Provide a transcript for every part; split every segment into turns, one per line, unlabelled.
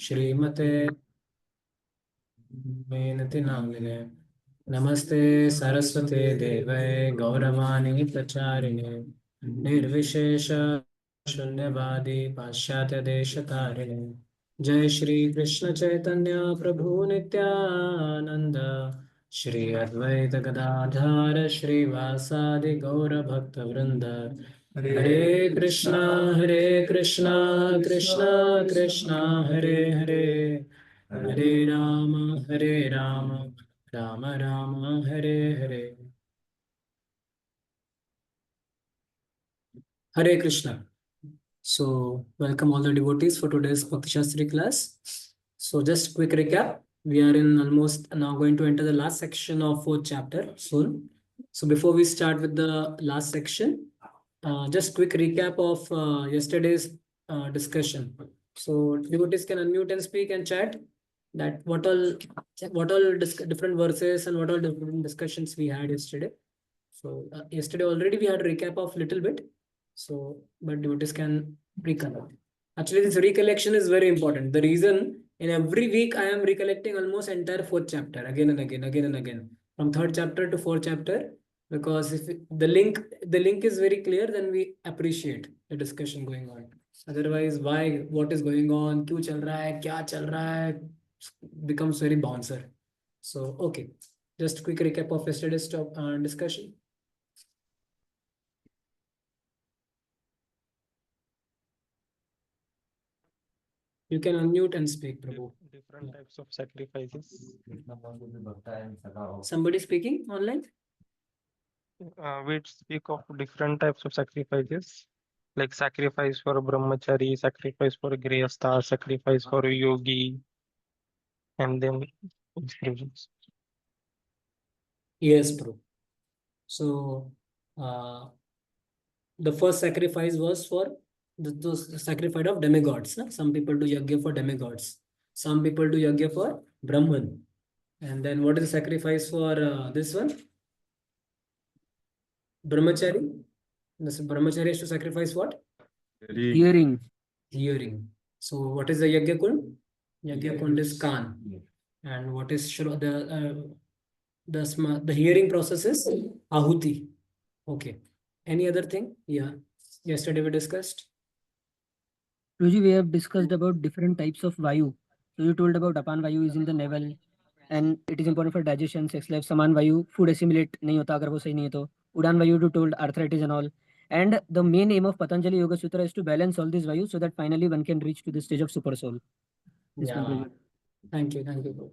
श्रीमते मेनति नामिने नमस्ते सरस्वते देवै गौरवाणी प्रचारिणे निर्विशेष शून्यवादी पाश्चात्य देश तारिणे जय श्री कृष्ण चैतन्य प्रभु नित्यानंद श्री अद्वैत गदाधर श्रीवासादि गौर भक्त वृंद हरे Krishna Krishna Krishna Hare Hare Hare Ram Ram Ram Hare Hare Hare Krishna. So, welcome all the devotees for today's Bhakti Shastri class. So, just quick recap. We are in almost now going to enter the last section of fourth chapter soon. So, before we start with the last section, just quick recap of yesterday's discussion. So, devotees can unmute and speak and chat that what all different verses and what all different discussions we had yesterday. So, yesterday already we had a recap of little bit. So, but devotees can recollect. Actually, this recollection is very important. The reason in every week I am recollecting almost entire fourth chapter again and again, from third chapter to fourth chapter, because if the link is very clear, then we appreciate the discussion going on. Otherwise, why, what is going on, क्यों चल रहा है, क्या चल रहा है, becomes very bouncer. So, okay, just quick recap of yesterday's discussion. You can unmute and speak, Prabhu.
Different types of sacrifices.
Somebody speaking online?
We speak of different types of sacrifices, like sacrifice for a brahmachari, sacrifice for a grihastha, sacrifice for a yogi, and then exclusions.
Yes, Prabhu. So, the first sacrifice was for the sacrifice of demigods. No? Some people do yajna for demigods. Some people do yajna for Brahman. And then what is the sacrifice for this one? Brahmachari. This brahmachari is to sacrifice what?
Hearing.
Hearing. So what is the yajna kund? Yajna kund is Kan. And what is the hearing process is Ahuti. Okay. Any other thing? Yeah. Yesterday we discussed.
Ruji, we have discussed about different types of Vayu. So you told about Apan Vayu is in the navel and it is important for digestion, sex life. Saman Vayu, food assimilate नहीं होता अगर वो सही नहीं है तो. Udan Vayu you told arthritis and all. And the main aim of Patanjali Yoga Sutra is to balance all these Vayus so that finally one can reach to the stage of super soul.
Yeah. Thank you. Bro.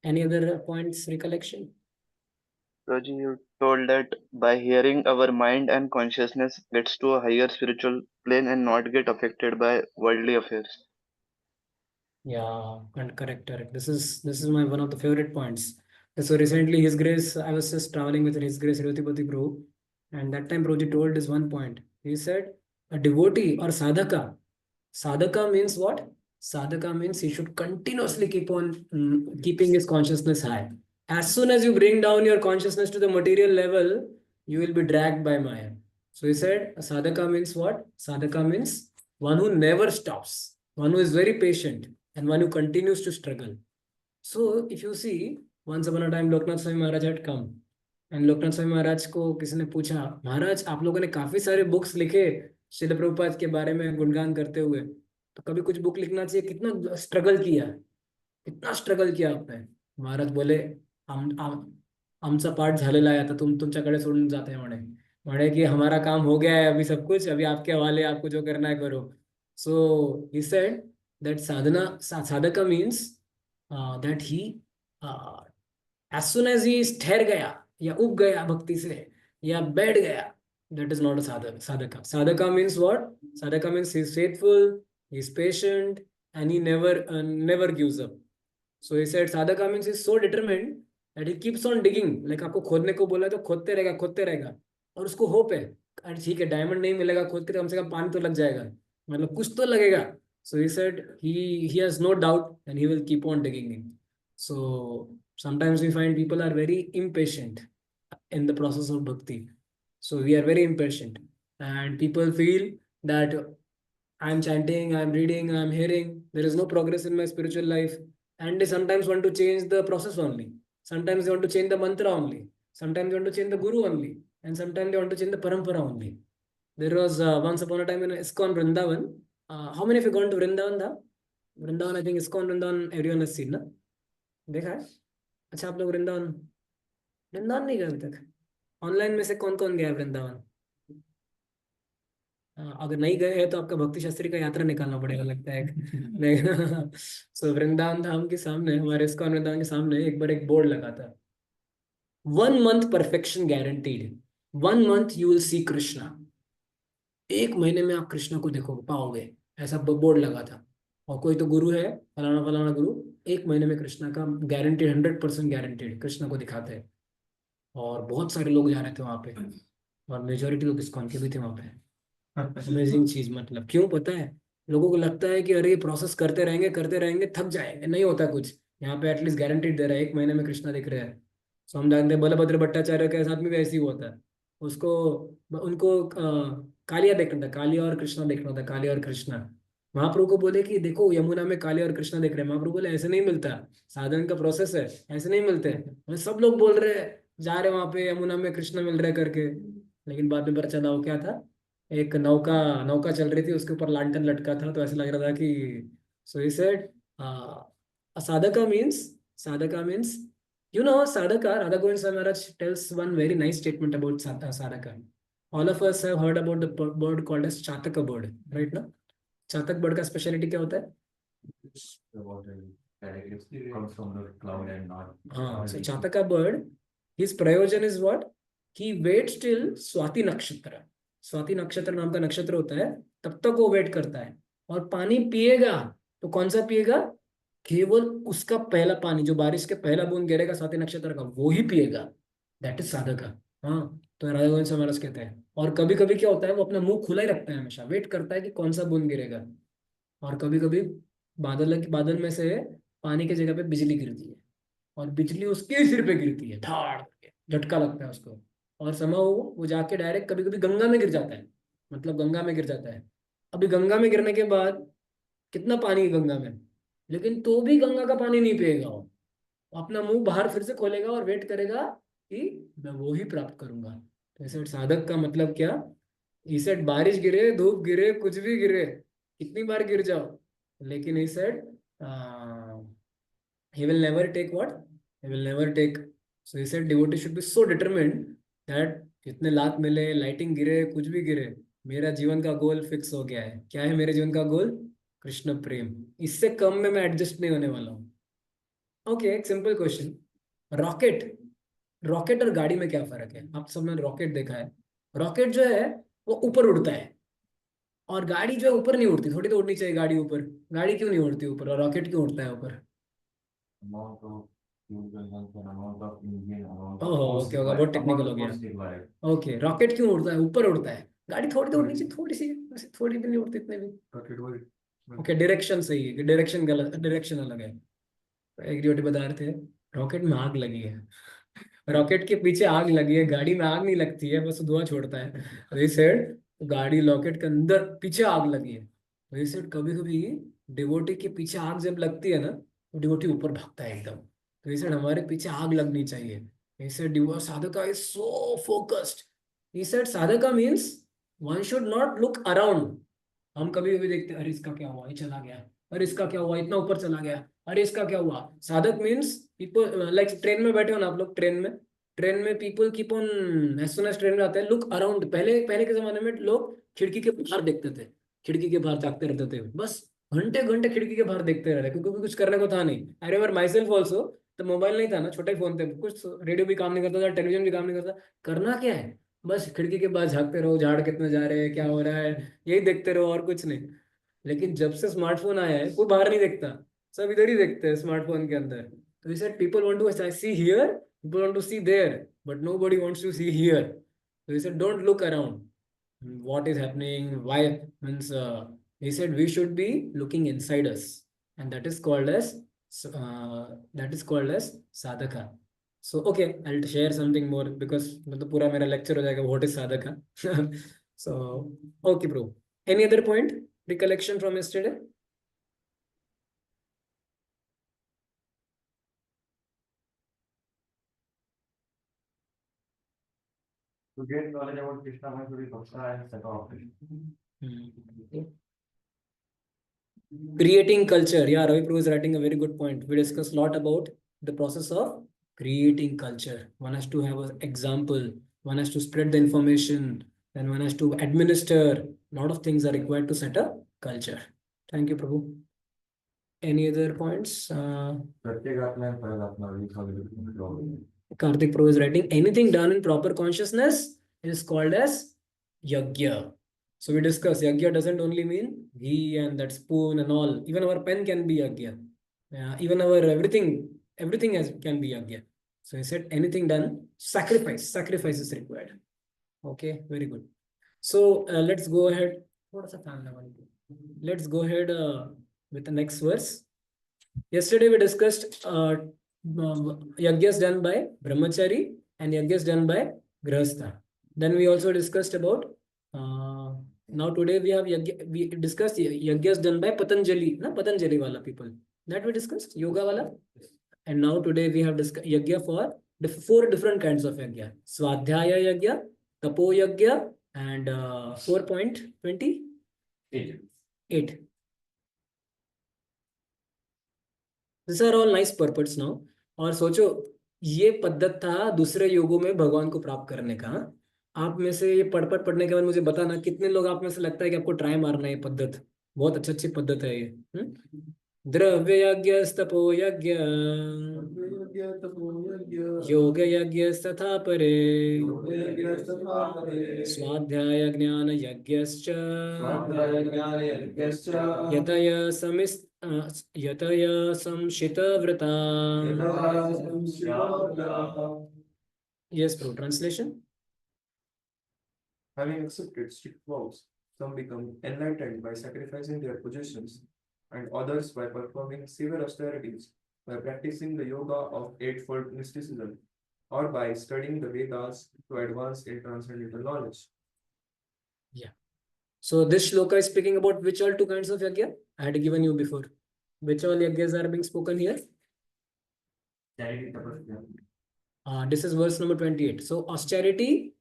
Any other points, recollection?
Roji, you told that by hearing our mind and consciousness gets to a higher spiritual plane and not get affected by worldly affairs.
Yeah, and correct. This is my one of the favorite points. So recently, His Grace, I was just traveling with His Grace Hirotipati Prabhu, and that time Prabhuji told this one point. He said, a devotee or sadhaka. Sadhaka means what? Sadhaka means he should continuously keep on keeping his consciousness high. As soon as you bring down your consciousness to the material level, you will be dragged by Maya. So he said, a sadhaka means what? Sadhaka means one who never stops, one who is very patient, and one who continues to struggle. So if you see, once upon a time Loknath Swami Maharaj had come, and Loknath Swami Maharaj को किसी ने पूछा, महाराज आप लोगों ने काफी सारे books लिखे श्रील प्रभुपाद के बारे में गुणगान करते हुए, तो कभी कुछ बुक लिखना चाहिए, कितना स्ट्रगल किया आपने. महाराज बोले आमचा पाठ झालेला आहे, आता तुमच्याकडे सोडून जाते हैं म्हणे की हमारा काम हो गया है अभी सब कुछ, अभी आपके हवाले, आपको जो करना है करो. So he said that sadhaka means that he as soon as he ठहर गया या उग गया भक्ति से या बैठ गया, that is not a sadhaka means what? Sadhaka means he is faithful, he is patient, and he never gives up. So he said sadhaka means he is so determined that he keeps on digging. Like आपको खोदने को बोला तो खोदते रहेगा और उसको hope है, अरे ठीक है डायमंड नहीं मिलेगा खोद के, कम से कम पानी तो लग जाएगा, मतलब कुछ तो लगेगा. So he said he has no doubt and he will keep on digging in. So sometimes we find people are very impatient in the process of bhakti. So we are very impatient and people feel that I'm chanting, I'm reading, I'm hearing. There is no progress in my spiritual life. And they sometimes want to change the process only. Sometimes they want to change the mantra only. Sometimes they want to change the guru only. And sometimes they want to change the parampara only. There was once upon a time in ISKCON Vrindavan. How many of you gone to Vrindavan? Vrindavan, I think ISKCON Vrindavan, everyone has seen, na? देखा है? अच्छा आप लोग वृंदावन वृंदावन नहीं गए अभी तक? Online में से कौन कौन गया है वृंदावन? अगर नहीं गए हैं तो आपका भक्ति शास्त्री का यात्रा निकालना पड़ेगा लगता है। सो वृंदावन धाम के सामने, हमारे इस्कॉन वृंदावन के सामने एक बार एक बोर्ड लगा था, 1 month perfection guaranteed, 1 month you will see Krishna, 1 महीने में आप कृष्ण को देखो पाओगे, ऐसा बोर्ड लगा था। और कोई तो गुरु है, फलाना फलाना गुरु, 1 महीने में कृष्ण का गारंटेड, 100% गारंटेड कृष्ण को दिखाते हैं। और बहुत सारे लोग जा रहे थे वहां पे, और मेजोरिटी लोग इस्कॉन के भी थे वहां पे। अमेजिंग चीज, मतलब क्यों पता है? लोगों को लगता है कि अरे ये प्रोसेस करते रहेंगे थक जाएंगे, नहीं होता कुछ। यहाँ पे एटलीस्ट गारंटीड दे रहा है, 1 महीने में कृष्णा दिख रहा है। सो हम जानते हैं बलभद्र भट्टाचार्य के साथ में भी ऐसे ही हुआ था। उसको उनको कालिया देखना था, कालिया और कृष्णा देखना था, कालिया और कृष्णा। महाप्रभु को बोले कि देखो यमुना में कालिया और कृष्णा दिख रहे हैं। महाप्रभु बोले ऐसे नहीं मिलता, साधन का प्रोसेस है, ऐसे नहीं मिलते। सब लोग बोल रहे हैं, जा रहे वहां पे यमुना में कृष्णा मिल रहे करके। लेकिन बाद में पता चला वो क्या था, एक नौका नौका चल रही थी, उसके ऊपर लालटेन लटका था, तो ऐसा लग रहा था कि so he said sadhaka means sadhaka. Radha Govind Swami Maharaj tells one very nice statement about sadhaka. All of us have heard about the bird called as Chataka bird, right? ना चातक बर्ड का speciality क्या होता है?
Comes from the cloud and not.
हाँ, so चातका bird, his प्रयोजन is what? He waits till Swati नक्षत्र, स्वाति नक्षत्र नाम का नक्षत्र होता है, तब तक वो वेट करता है। और पानी पिएगा तो कौन सा पिएगा? केवल उसका पहला पानी, जो बारिश के पहला बूंद गिरेगा स्वाति नक्षत्र का, वो ही पिएगा। That is sadhaka. हाँ, तो राधा गोविंद स्वामी महाराज कहते हैं। और कभी कभी क्या होता है, वो अपना मुंह खुला ही रखता है, हमेशा वेट करता है कि कौन सा बूंद गिरेगा। और कभी कभी बादल में से पानी की जगह पे बिजली गिरती है, और बिजली उसके सिर पे गिरती है, ठाड़ करके झटका लगता है उसको। और समय वो जाके डायरेक्ट कभी कभी गंगा में गिर जाता है, मतलब गंगा में गिर जाता है। अभी गंगा में गिरने के बाद कितना पानी है गंगा में, लेकिन तो भी गंगा का पानी नहीं पिएगा वो अपना मुंह बाहर फिर से खोलेगा और वेट करेगा कि मैं वो ही प्राप्त करूंगा। तो ऐसे साधक का मतलब क्या? ही सेड बारिश गिरे, धूप गिरे, कुछ भी गिरे, कितनी बार गिर जाओ, लेकिन he said he will never take what? He will never take. So he said devotee should be so determined that कितने लात मिले, लाइटिंग गिरे, कुछ भी गिरे, मेरा जीवन का गोल फिक्स हो गया है। क्या है मेरे जीवन का गोल? कृष्ण प्रेम। इससे कम में मैं एडजस्ट नहीं होने वाला हूँ। ओके, एक सिंपल क्वेश्चन, रॉकेट और गाड़ी में क्या फर्क है? आप सबने रॉकेट देखा है। रॉकेट जो है वो ऊपर उड़ता है, और गाड़ी जो है ऊपर नहीं उड़ती। थोड़ी तो उड़नी चाहिए गाड़ी ऊपर, गाड़ी क्यों नहीं उड़ती ऊपर, और रॉकेट क्यों उड़ता है ऊपर?
Amount of fuel consumption, amount of engine, amount of
ओहो,
force
ओके, होगा
required,
बहुत टेक्निकल
amount
हो
of
गया।
force required.
ओके, रॉकेट क्यों उड़ता है? ऊपर उड़ता है। गाड़ी थोड़ी तो उड़नी चाहिए, थोड़ी सी, वैसे थोड़ी भी नहीं उड़ती इतने भी।
Rocket will.
ओके, डायरेक्शन सही है, डायरेक्शन गलत, डायरेक्शन अलग है। एक ड्यूटी बता रहे थे, रॉकेट में आग लगी है, रॉकेट के पीछे आग लगी है, गाड़ी में आग नहीं लगती है, बस धुआं छोड़ता है। तो ये सेड गाड़ी रॉकेट के अंदर पीछे आग लगी है। तो ये सेड कभी कभी डिवोटी के पीछे आग जब लगती है ना, तो डिवोटी ऊपर भागता है एकदम। तो ये सेड हमारे पीछे आग लगनी चाहिए। ये said sadhaka is so focused. ये said sadhaka means one should not look around. हम कभी कभी देखते हैं, अरे इसका क्या हुआ, ये चला गया, अरे इसका क्या हुआ, इतना ऊपर चला गया, अरे इसका क्या हुआ। साधक मीन्स पीपल, लाइक ट्रेन में बैठे हो ना आप लोग, ट्रेन में people keep on, as soon as train में आते हैं, लुक अराउंड। पहले पहले के जमाने में लोग खिड़की के बाहर देखते थे, खिड़की के बाहर ताकते रहते थे, बस घंटे घंटे खिड़की के बाहर देखते रहे, क्योंकि कुछ करने को था नहीं। I remember my self also, तो मोबाइल नहीं था ना, छोटे फोन थे, कुछ रेडियो भी काम नहीं करता था, टेलीविजन भी काम नहीं करता, करना क्या है, बस खिड़की के बाहर झांकते रहो, झाड़ कितने जा रहे हैं, क्या हो रहा है, यही देखते रहो और कुछ नहीं। लेकिन जब से स्मार्टफोन आया है, कोई बाहर नहीं देखता, सब इधर ही देखते हैं स्मार्टफोन के अंदर। तो he said people want to see here, people want to see there, but nobody wants to see here. तो he said don't look around what is happening, why, means he said we should be looking inside us, and that is called as sadhaka. So okay, I'll share something more because मतलब पूरा मेरा lecture हो जाएगा what is sadhaka. So okay bro, any other point? recollection from yesterday?
To get knowledge about Krishna Maheshwari Bhakta and Saka operation.
Creating culture. Yeah, Ravi Prabhu is writing a very good point. We discussed a lot about the process of creating culture. One has to have an example, one has to spread the information, then one has to administer. A lot of things are required to set a culture. Thank you, Prabhu. Any other points?
प्रत्येक आत्मा है परम आत्मा भी खाली
Karthik Prabhu is writing, anything done in proper consciousness is called as yagya. So we discuss yagya doesn't only mean ghee and that spoon and all. Even our pen can be yagya. Even our everything can be yagya. So he said anything done, sacrifice is required. Okay, very good. So let's go ahead. Let's go ahead with the next verse. Yesterday we discussed yagyas done by brahmachari and yagyas done by grihastha. Then we also discussed about now today we have we discussed yagyas done by Patanjali, Patanjali wala people. That we discussed, yoga wala. And now today we have discussed yagya for the 4 different kinds of yagya. Swadhyaya yagya, tapo yagya, and 4.28. These are all nice purports now. और सोचो ये पद्धत था दूसरे योगों में भगवान को प्राप्त करने का. आप में से ये पढ़ने के बाद मुझे बताना कितने लोग आप में से लगता है कि आपको ट्राई मारना है ये पद्धत. बहुत अच्छी पद्धत है ये. द्रव्य यज्ञ तपो यज्ञ योग यज्ञ तथा परे स्वाध्याय ज्ञान यज्ञश्च यतय संशित व्रता. Yes, bro. Translation.
Having accepted strict vows, some become enlightened by sacrificing their possessions, and others by performing severe austerities, by practicing the yoga of eightfold mysticism, or by studying the Vedas to advance in transcendental knowledge.
Yeah. So this shloka is speaking about which all 2 kinds of yagya I had given you before. Which all yagyas are being spoken here?
charity tapasya.
This is verse number 28. So austerity,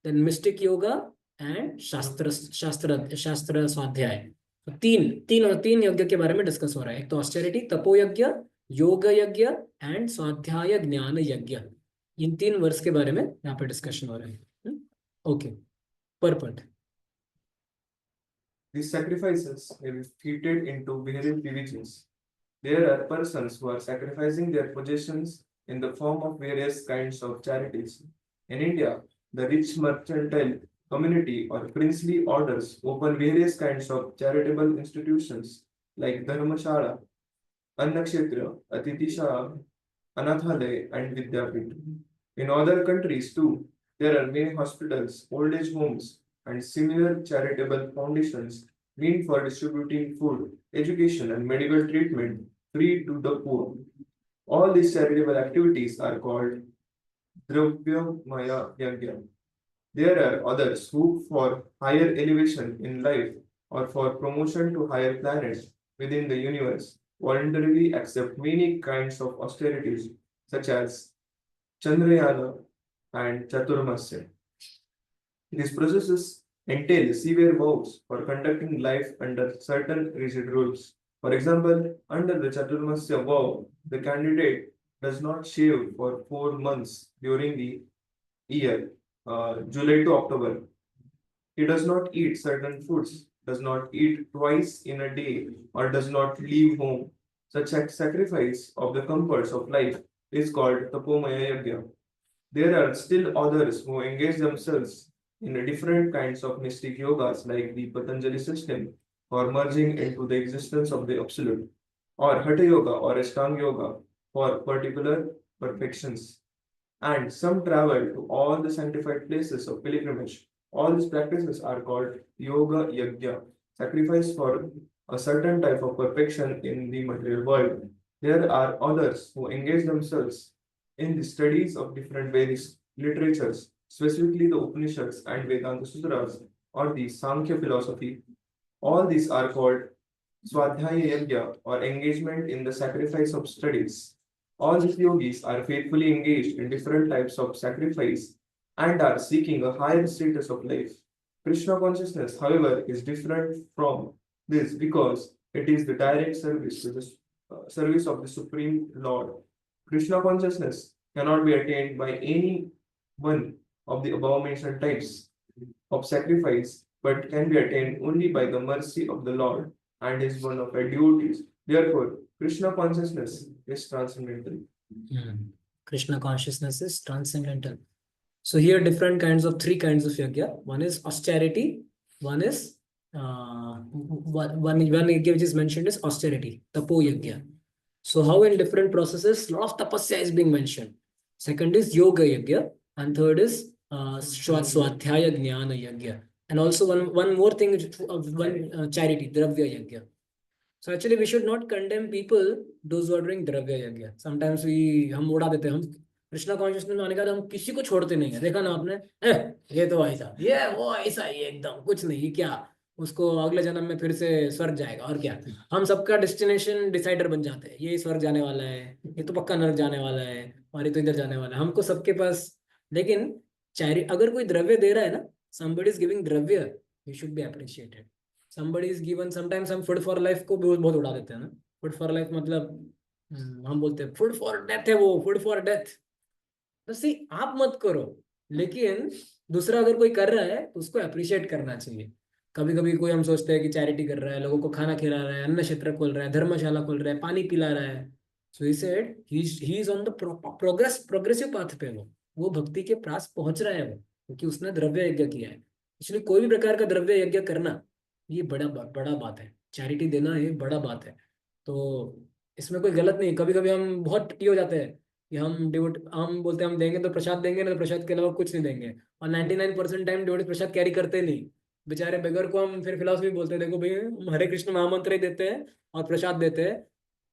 then mystic yoga and shastra swadhyay. So तीन यज्ञ के बारे में discuss हो रहा है. एक तो ऑस्टेरिटी, तपो यज्ञ, योग यज्ञ एंड स्वाध्याय ज्ञान यज्ञ. इन 3 वर्ष के बारे में यहाँ पे डिस्कशन हो रहा है. Okay, purport.
These sacrifices may be fitted into various divisions. There are persons who are sacrificing their possessions in the form of various kinds of charities. In India, the rich mercantile community or princely orders open various kinds of charitable institutions like Dharmashala, Annakshetra, Atitishala, Anathalaya, and Vidyapit. In other countries too, there are many hospitals, old age homes, and similar charitable foundations meant for distributing food, education, and medical treatment free to the poor. All these charitable activities are called Dravyamaya Yagya. There are others who, for higher elevation in life or for promotion to higher planets within the universe, voluntarily accept many kinds of austerities, such as Chandrayana and Chaturmasya. These processes entail severe vows for conducting life under certain rigid rules. For example, under the Chaturmasya vow, the candidate does not shave for 4 months during the year, July to October. He does not eat certain foods, does not eat twice in a day, or does not leave home. Such a sacrifice of the comforts of life is called Tapomaya Yagya. There are still others who engage themselves in different kinds of mystic yogas like the Patanjali system for merging into the existence of the Absolute, or Hatha Yoga or Ashtanga Yoga for particular perfections. And some travel to all the sanctified places of pilgrimage. All these practices are called Yoga Yagya, sacrifice for a certain type of perfection in the material world. There are others who engage themselves in the studies of different Vedic literatures, specifically the Upanishads and Vedanta Sutras, or the Sankhya philosophy. All these are called Swadhyaya Yajna or engagement in the sacrifice of studies. All these yogis are faithfully engaged in different types of sacrifice and are seeking a higher status of life. Krishna consciousness, however, is different from this because it is the direct service to the service of the Supreme Lord. Krishna consciousness cannot be attained by any one of the above mentioned types of sacrifice, but can be attained only by the mercy of the Lord and is one of our devotees. Therefore, Krishna consciousness is transcendental.
Krishna consciousness is transcendental. So here three kinds of yajna. One is austerity, one is one yajna which is mentioned is austerity, tapo yajna. So how in different processes, lot of tapasya is being mentioned. Second is yoga yajna, and third is swadhyaya jnana yajna. And also one more thing, charity, dravya yajna. So actually we should not condemn people, those who are doing dravya yajna. Sometimes हम उड़ा देते हैं, हम Krishna consciousness में आने का हम किसी को छोड़ते नहीं है. देखा ना आपने, ये तो ऐसा, ये वो ऐसा, ये एकदम कुछ नहीं, क्या उसको अगले जन्म में फिर से स्वर्ग जाएगा और क्या. हम सबका डेस्टिनेशन डिसाइडर बन जाते हैं, ये स्वर्ग जाने वाला है, ये तो पक्का नरक जाने वाला है, और ये तो इधर जाने वाला है. हमको सबके पास, लेकिन अगर कोई द्रव्य दे रहा है ना, somebody is giving द्रव्य, you should be appreciated. Somebody is given, sometimes हम फूड फॉर लाइफ को बहुत उड़ा देते हैं ना. फूड फॉर लाइफ मतलब हम बोलते हैं फूड फॉर डेथ है वो, फूड फॉर डेथ. तो सी आप मत करो, लेकिन दूसरा अगर कोई कर रहा है तो उसको अप्रिशिएट करना चाहिए. कभी कभी कोई हम सोचते हैं कि चैरिटी कर रहा है, लोगों को खाना खिला रहा है, अन्न क्षेत्र खोल रहा है, धर्मशाला खोल रहा है, पानी पिला रहा है. So he said he is on the progressive path पे. वो भक्ति के पास पहुंच रहा है वो, क्योंकि उसने द्रव्य यज्ञ किया है. इसलिए कोई भी प्रकार का द्रव्य यज्ञ करना ये बड़ा बात है. चैरिटी देना ये बड़ा बात है. तो इसमें कोई गलत नहीं. कभी कभी हम बहुत हो जाते हैं कि हम बोलते हैं हम देंगे तो प्रसाद देंगे, ना तो प्रसाद के अलावा कुछ नहीं देंगे. और 99% टाइम डिवोटी प्रसाद कैरी करते नहीं. बेचारे बेगर को हम फिर फिलॉसफी बोलते हैं, देखो भाई हम हरे कृष्ण महामंत्र ही देते हैं और प्रसाद देते हैं.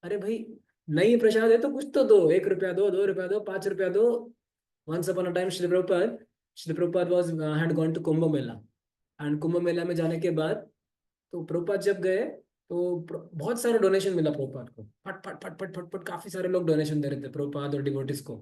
अरे भाई नहीं प्रसाद है तो कुछ तो दो, 1 रुपया दो, 2 रुपया दो, 5 रुपया दो. Once upon a time Shri Prabhupada had gone to Kumbh Mela, and Kumbh Mela में जाने के बाद तो प्रभुपाद जब गए तो बहुत सारा डोनेशन मिला प्रभुपाद को. फट फट फट फट फट फट काफी सारे लोग डोनेशन दे रहे थे प्रभुपाद और डिवोटिस को.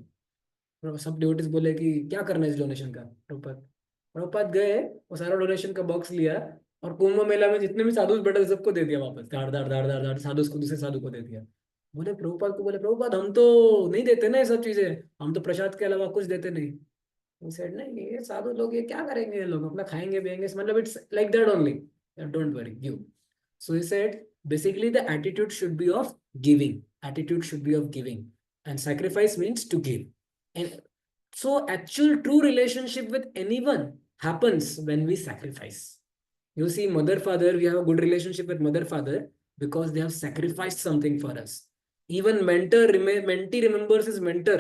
सब डिवोटिस बोले कि क्या करना है इस डोनेशन का. प्रभुपाद गए, वो सारा डोनेशन का बॉक्स लिया और कुंभ मेला में जितने भी साधु बैठे थे सबको दे दिया वापस. धाड़ धाड़ धाड़ धाड़ धाड़ साधु को दूसरे साधु को दे दिया. बोले प्रभुपाद हम तो नहीं देते ना ये सब चीजें, हम तो प्रसाद के अलावा कुछ देते नहीं. सेड नहीं, ये साधु लोग ये क्या करेंगे, ये लोग अपना खाएंगे पिएंगे, मतलब it's like that only, don't worry give. So he said, basically the attitude should be of giving. Attitude should be of giving. And sacrifice means to give. And so actual true relationship with anyone happens when we sacrifice. You see, mother, father, we have a good relationship with mother, father because they have sacrificed something for us. Even mentee remembers his mentor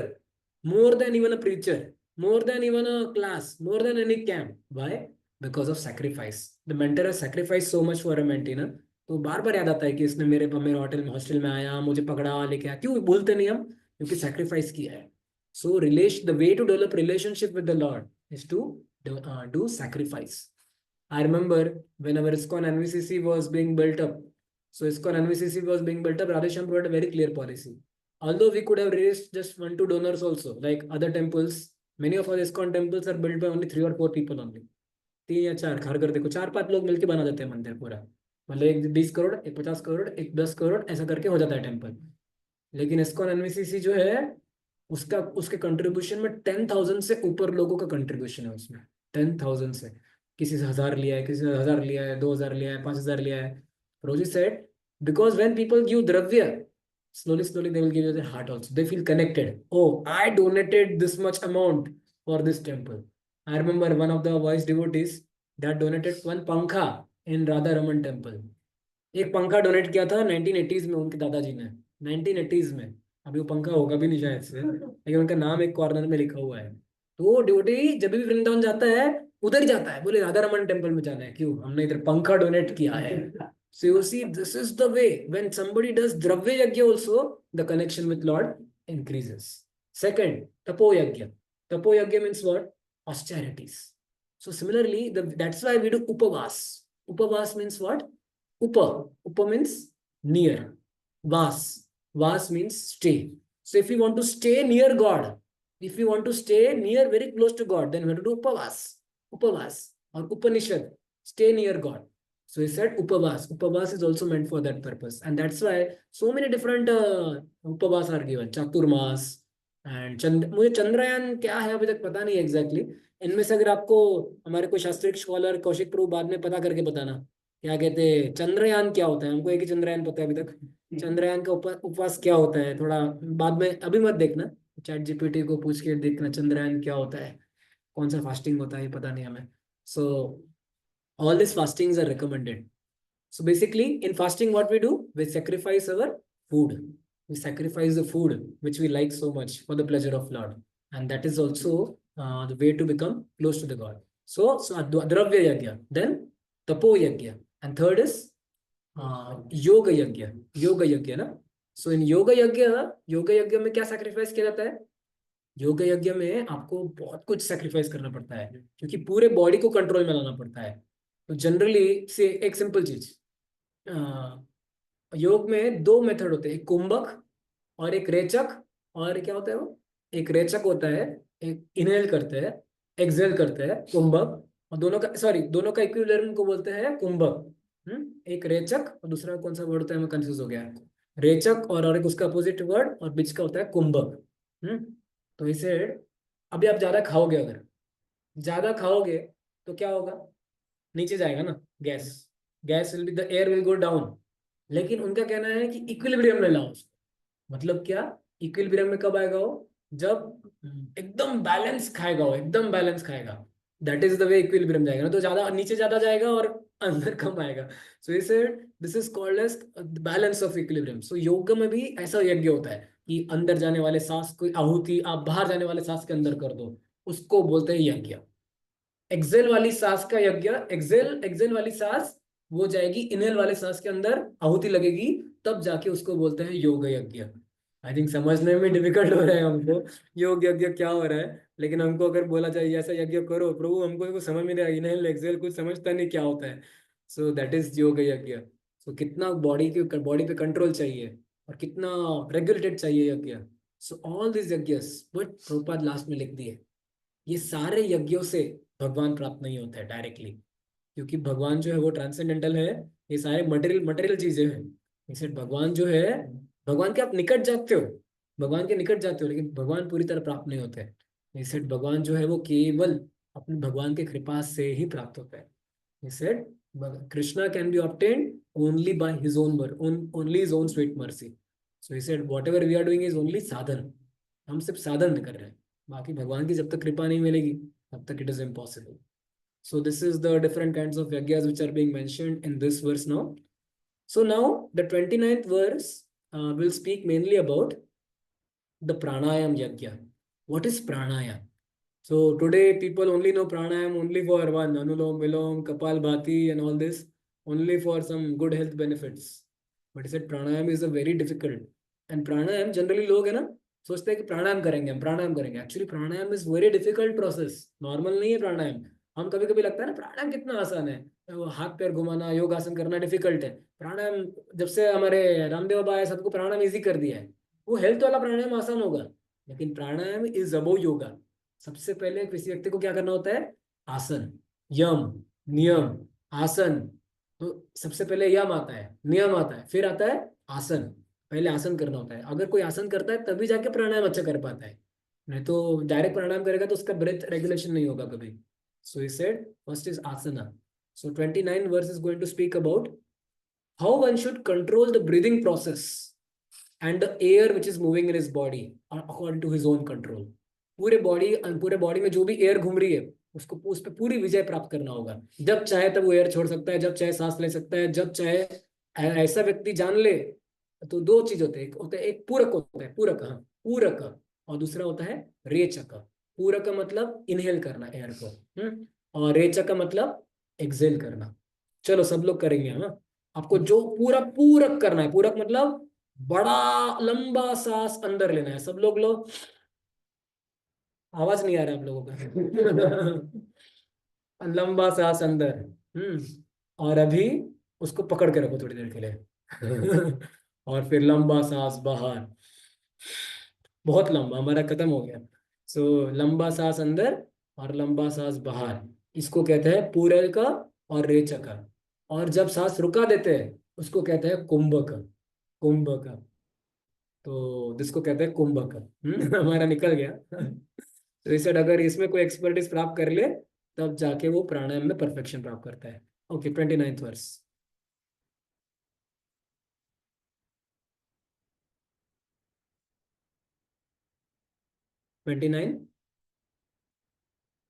more than even a preacher, more than even a class, more than any camp. Why? Because of sacrifice. The mentor has sacrificed so much for a mentee ना, तो बार बार याद आता है कि इसने मेरे hostel में आया, मुझे पकड़ा, लेके आया. क्यों बोलते नहीं हम? क्योंकि सैक्रिफाइस किया है. So the way to develop relationship with the lord is to do sacrifice. I remember when our ISKCON NVCC was being built up. So ISKCON NVCC was being built up. Radheshyam provided a very clear policy. Although we could have raised just 1-2 donors also, like other temples, many of our ISKCON temples are built by only 3 or 4 people only. 3 या 4 घर कर देखो, 4-5 लोग मिलकर बना देते हैं मंदिर पूरा. मतलब एक 20 करोड़, एक 50 करोड़, एक 10 करोड़ ऐसा करके हो जाता है टेम्पल. लेकिन ISKCON NVCC जो है उसके कंट्रीब्यूशन में 10,000 से ऊपर लोगों का कंट्रीब्यूशन है उसमें. 10,000 से, किसी से 1000 लिया है, किसी से 1000 लिया है, 2000 लिया है, 5000 लिया है. Roji said, because when people give dravya, slowly they will give you their heart also. They feel connected. Oh, I donated this much amount for this temple. I remember one of the wise devotees that donated 1 pankha in Radha Raman temple. एक पंखा donate किया था 1980s में उनके दादाजी ने. 1980s में. अभी वो पंखा होगा भी नहीं शायद से, लेकिन उनका नाम एक कॉर्नर में लिखा हुआ है. तो वो डिवोटी जब भी वृंदावन जाता है उधर ही जाता है, बोले राधा रमन टेम्पल में जाना है. क्यों? हमने इधर पंखा डोनेट किया है. So you see, this is the way. When somebody does dravya yajna also, the connection with Lord increases. Second, tapo yajna. Tapo yajna means what? Austerities. So similarly, that's why we do upavas. Upavas means what? Upa means near. Vas means stay. So if you want to stay near God, if you want to stay near, very close to God, then we have to do upavas or Upanishad, stay near God. So he said upavas. Upavas is also meant for that purpose, and that's why so many different upavas are given. Chaturmas and मुझे चंद्रयान क्या है अभी तक पता नहीं exactly. इनमें से अगर आपको हमारे कोई शास्त्रीय स्कॉलर कौशिक प्रभु बाद में पता करके बताना क्या कहते हैं चंद्रयान क्या होता है। हमको एक ही चंद्रयान पता है अभी तक, चंद्रयान का उपवास क्या होता है थोड़ा बाद में, अभी मत देखना, चैट जीपीटी को पूछ के देखना चंद्रयान क्या होता है, कौन सा फास्टिंग होता है पता नहीं हमें। सो all these fastings are recommended. So basically in fasting what we do, we sacrifice our food, we sacrifice the food which we like so much for the pleasure of Lord, and that is also the way to become close to the God. So dravya yagya, then tapo yagya, and third is yoga yagya na. So in yoga yagya में क्या sacrifice किया जाता है? योगा यज्ञ में आपको बहुत कुछ sacrifice करना पड़ता है क्योंकि पूरे बॉडी को कंट्रोल में लाना पड़ता है। तो जनरली से एक सिंपल चीज, योग में दो मेथड होते हैं, एक कुंभक और एक रेचक। और क्या होता है वो, एक रेचक होता है, एक इनहेल करते हैं, एक्सहेल करते हैं कुंभक, और दोनों का इक्विलिब्रियम को बोलते हैं कुंभक। एक रेचक और दूसरा कौन सा वर्ड होता है, मैं कंफ्यूज हो गया। रेचक और एक उसका अपोजिट वर्ड और बीच का होता है कुंभक। तो इसे अभी आप ज्यादा खाओगे, अगर ज्यादा खाओगे तो क्या होगा, नीचे जाएगा ना gas will be, the air will go down. लेकिन उनका कहना है कि इक्विलिब्रियम में लाओ उसको। मतलब क्या, इक्विलिब्रियम में कब आएगा वो, जब एकदम बैलेंस खाएगा वो, एकदम बैलेंस खाएगा, that is the way equilibrium जाएगा ना। तो ज्यादा नीचे ज्यादा जाएगा और अंदर कम आएगा। So he said this is called as balance of equilibrium. So योग में भी ऐसा यज्ञ होता है कि अंदर जाने वाले सांस को आहुति आप बाहर जाने वाले सांस के अंदर कर दो, उसको बोलते हैं यज्ञ। एक्सेल वाली सांस का यज्ञ, एक्सेल वाली सांस वो जाएगी इनहेल वाले सांस के अंदर, आहुति लगेगी, तब जाके उसको बोलते हैं योग यज्ञ। आई थिंक समझने में डिफिकल्ट हो रहा है हमको योग यज्ञ क्या हो रहा है, लेकिन हमको अगर बोला जाए ऐसा यज्ञ करो प्रभु, हमको कुछ समझ में नहीं आएगा, इनहेल एक्सेल कुछ समझता नहीं क्या होता है। सो दैट इज योग यज्ञ। सो कितना बॉडी पे कंट्रोल चाहिए और कितना रेगुलेटेड चाहिए यज्ञ। सो ऑल दिस यज्ञस, बट प्रभुपाद लास्ट में लिख दिए ये सारे यज्ञों से भगवान प्राप्त नहीं होता है डायरेक्टली, क्योंकि भगवान जो है वो ट्रांसेंडेंटल है, ये सारे मटेरियल चीजें हैं। इसे भगवान जो है, भगवान के आप निकट जाते हो, भगवान के निकट जाते हो, लेकिन भगवान पूरी तरह प्राप्त नहीं होते हैं। इसे भगवान जो है वो केवल अपने भगवान के कृपा से ही प्राप्त होता है। He said Krishna can be obtained only by his own only his own sweet mercy. So he said whatever we are doing is only sadhan, हम सिर्फ साधन कर रहे हैं, बाकी भगवान की जब तक कृपा नहीं मिलेगी तब तक it is impossible. So this is the different kinds of yagyas which are being mentioned in this verse now. So now the 29th verse will speak mainly about the pranayam yagya. What is pranayam? So today people only know pranayam only for one, Anulom, Vilom, Kapalbhati and all this, only for some good health benefits. But he said pranayam is a very difficult, and pranayam generally लोग है ना सोचते हैं कि प्राणायाम करेंगे, हम प्राणायाम करेंगे। Actually pranayama is very difficult process, normal नहीं है प्राणायाम। हम कभी कभी लगता है ना प्राणायाम कितना आसान है, वो हाथ पैर घुमाना योगासन करना डिफिकल्ट है। प्राणायाम जब से हमारे रामदेव बाबा आए सबको प्राणायाम इजी कर दिया है, वो हेल्थ वाला प्राणायाम आसान होगा, लेकिन प्राणायाम इज अबोव योगा। सबसे पहले किसी व्यक्ति को क्या करना होता है, आसन, यम, नियम, आसन। तो सबसे पहले यम आता है, नियम आता है, फिर आता है आसन। पहले आसन करना होता है, अगर कोई आसन करता है तभी जाके प्राणायाम अच्छा कर पाता है, नहीं तो डायरेक्ट प्राणायाम करेगा तो उसका ब्रेथ रेगुलेशन नहीं होगा कभी। So he said first is asana. So 29 verse is going to speak about how one should control the breathing process and the air which is moving in his body according to his own control. पूरे body में जो भी air घूम रही है उसको उस पर पूरी विजय प्राप्त करना होगा। जब चाहे तब वो एयर छोड़ सकता है, जब चाहे सांस ले सकता है, जब चाहे। ऐसा व्यक्ति जान ले तो दो चीज होते हैं, एक होता है, एक पूरक होता है, पूरक, और दूसरा होता है रेचक। पूरक मतलब इनहेल करना एयर को, और रेचक मतलब एक्सहेल करना। चलो सब लोग करेंगे हम। आपको जो पूरक करना है, पूरक मतलब बड़ा लंबा सांस अंदर लेना है। सब लोग लो, आवाज नहीं आ रहा है आप लोगों का। लंबा सांस अंदर। और अभी उसको पकड़ के रखो थोड़ी देर के लिए। और फिर लंबा सांस बाहर, बहुत लंबा, हमारा खत्म हो गया। सो लंबा सांस अंदर और लंबा सांस बाहर, इसको कहते हैं पूरक और रेचक। और जब सांस रुका देते हैं उसको कहते हैं कुंभक। कुंभक, तो जिसको कहते हैं कुंभक। हमारा निकल गया। तो इसे अगर इसमें कोई एक्सपर्टीज प्राप्त कर ले तब जाके वो प्राणायाम में परफेक्शन प्राप्त करता है। Okay, 29th verse.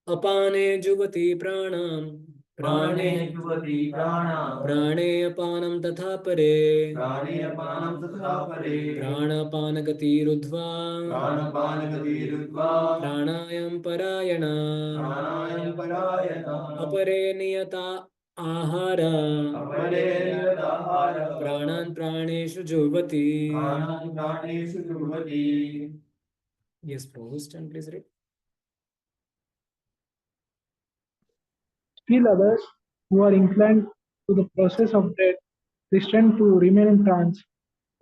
अपाने जुवति प्राणां
प्राणे जुवति प्राणां
प्राणे अपानं तथा परे
प्राणे अपानं तथा परे
प्राणापानगतिरुद्ध्वा
प्राणपानगतिरुद्ध्वा
प्राणायाम परायणा
प्राणायाम परायणा
अपरे नियता आहार
अपरे नियताहार
प्राणान् प्राणेषु जुह्वति।
प्राणान् प्राणेषु जुह्वति।
Yes, Provost, and please read.
Still others, who are inclined to the process of death, restrained to remain in trance,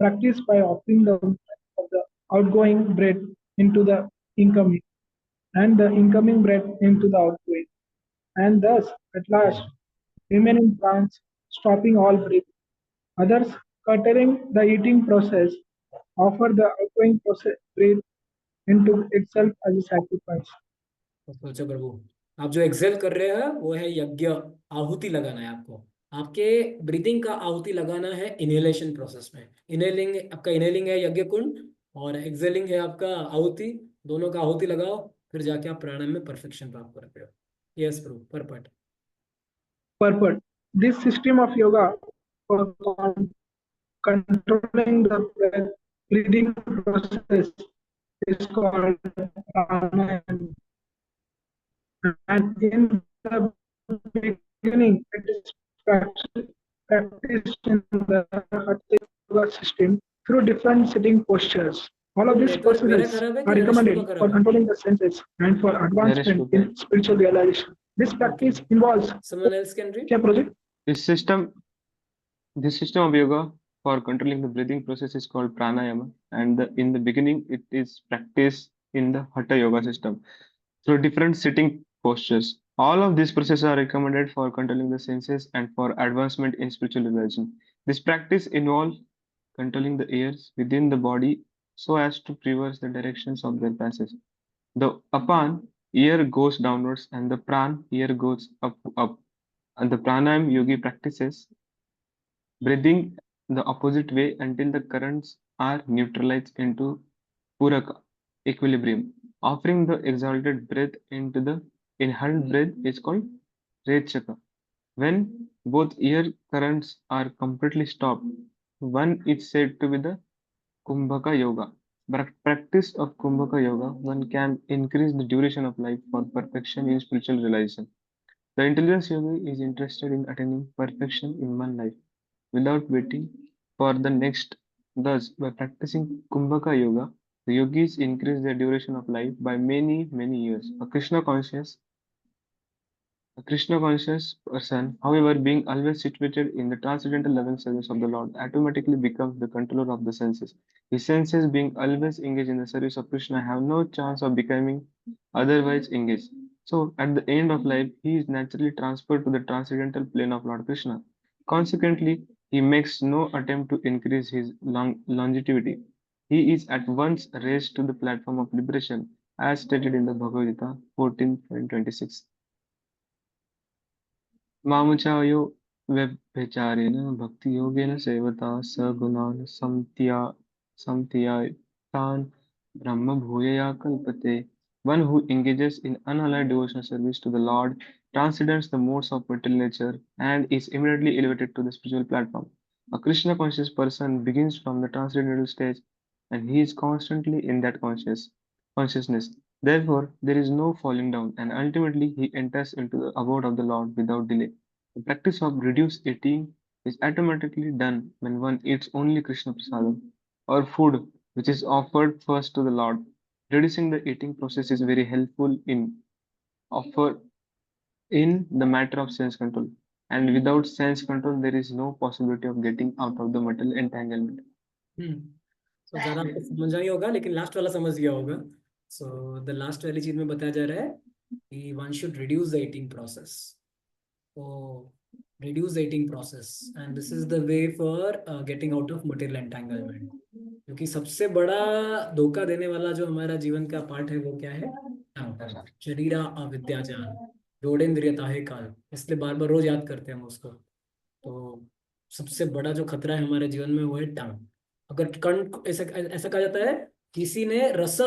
practice by offering the movement of the outgoing breath into the incoming, and the incoming breath into the outgoing, and thus, at last, remain in trance, stopping all breathing. Others, curtailing the eating process, offer the outgoing process breath into itself as a sacrifice.
तो सोचो प्रभु, आप जो Excel कर रहे हैं वो है यज्ञ, आहुति लगाना है आपको। आपके ब्रीदिंग का आहुति लगाना है इनहेलेशन प्रोसेस में। इनहेलिंग, आपका इनहेलिंग है यज्ञ कुंड और एक्सेलिंग है आपका आहुति। दोनों का आहुति लगाओ, फिर जाके आप प्राणायाम में परफेक्शन प्राप्त करते हो। Yes Prabhu, purport.
Purport. This system of yoga for controlling the breathing process is called pranayama. And in the beginning, it is practiced in the Hatha yoga system through different sitting postures. All of these
network मेरा
processes
खराब है
are
कि रश्मि का
recommended for
खराब है?
controlling the senses and for advancement in spiritual realization. This practice involves
Someone else can read.
क्या project?
This system of yoga for controlling the breathing process is called pranayama, and in the beginning it is practiced in the hatha yoga system through different sitting postures. All of these processes are recommended for controlling the senses and for advancement in spiritual realization. This practice involves controlling the airs within the body so as to reverse the directions of their passage. The apan, ear goes downwards, and the pran, ear goes up. And the pranayam yogi practices breathing the opposite way until the currents are neutralized into puraka, equilibrium. Offering the exalted breath into the inhaled breath is called rechaka. When both ear currents are completely stopped, one is said to be the Kumbhaka Yoga. Practice of Kumbhaka Yoga, one can increase the duration of life for perfection in spiritual realization. The intelligence yogi is interested in attaining perfection in one life without waiting for the next. Thus, by practicing Kumbhaka Yoga, the yogis increase their duration of life by many, many years. A Krishna conscious person, however, being always situated in the transcendental loving service of the Lord, automatically becomes the controller of the senses. His senses, being always engaged in the service of Krishna, have no chance of becoming otherwise engaged. So, at the end of life, he is naturally transferred to the transcendental plane of Lord Krishna. Consequently, he makes no attempt to increase his longevity. He is at once raised to the platform of liberation, as stated in the Bhagavad Gita 14.26. मामुचायो व्यभिचारेण भक्ति योगेन Sevata सगुणान् समतीयान् brahma bhuyaya kalpate. One who engages in unallied devotional service to the Lord transcends the modes of material nature and is immediately elevated to the spiritual platform. A Krishna conscious person begins from the transcendental stage and he is constantly in that consciousness. Therefore, there is no falling down, and ultimately he enters into the abode of the Lord without delay. The practice of reduced eating is automatically done when one eats only Krishna prasadam, or food which is offered first to the Lord. Reducing the eating process is very helpful in offer in the matter of sense control. And without sense control, there is no possibility of getting out of the material entanglement.
तो ज्यादा आपको समझा नहीं होगा, लेकिन last वाला समझ गया होगा. सो द लास्ट वाली चीज में बताया जा रहा है कि one should reduce the eating process. तो reduce the eating process, and this is the way for getting out of material entanglement. क्योंकि सबसे बड़ा धोखा देने वाला जो हमारा जीवन का पार्ट है वो क्या है? शरीरा अविद्याजान जोड़ेन्द्रियता है काल. इसलिए बार बार रोज याद करते हैं हम उसको. तो सबसे बड़ा जो खतरा है हमारे जीवन में वो है टंग. अगर कण ऐसा ऐसा कहा जाता है, किसी ने रस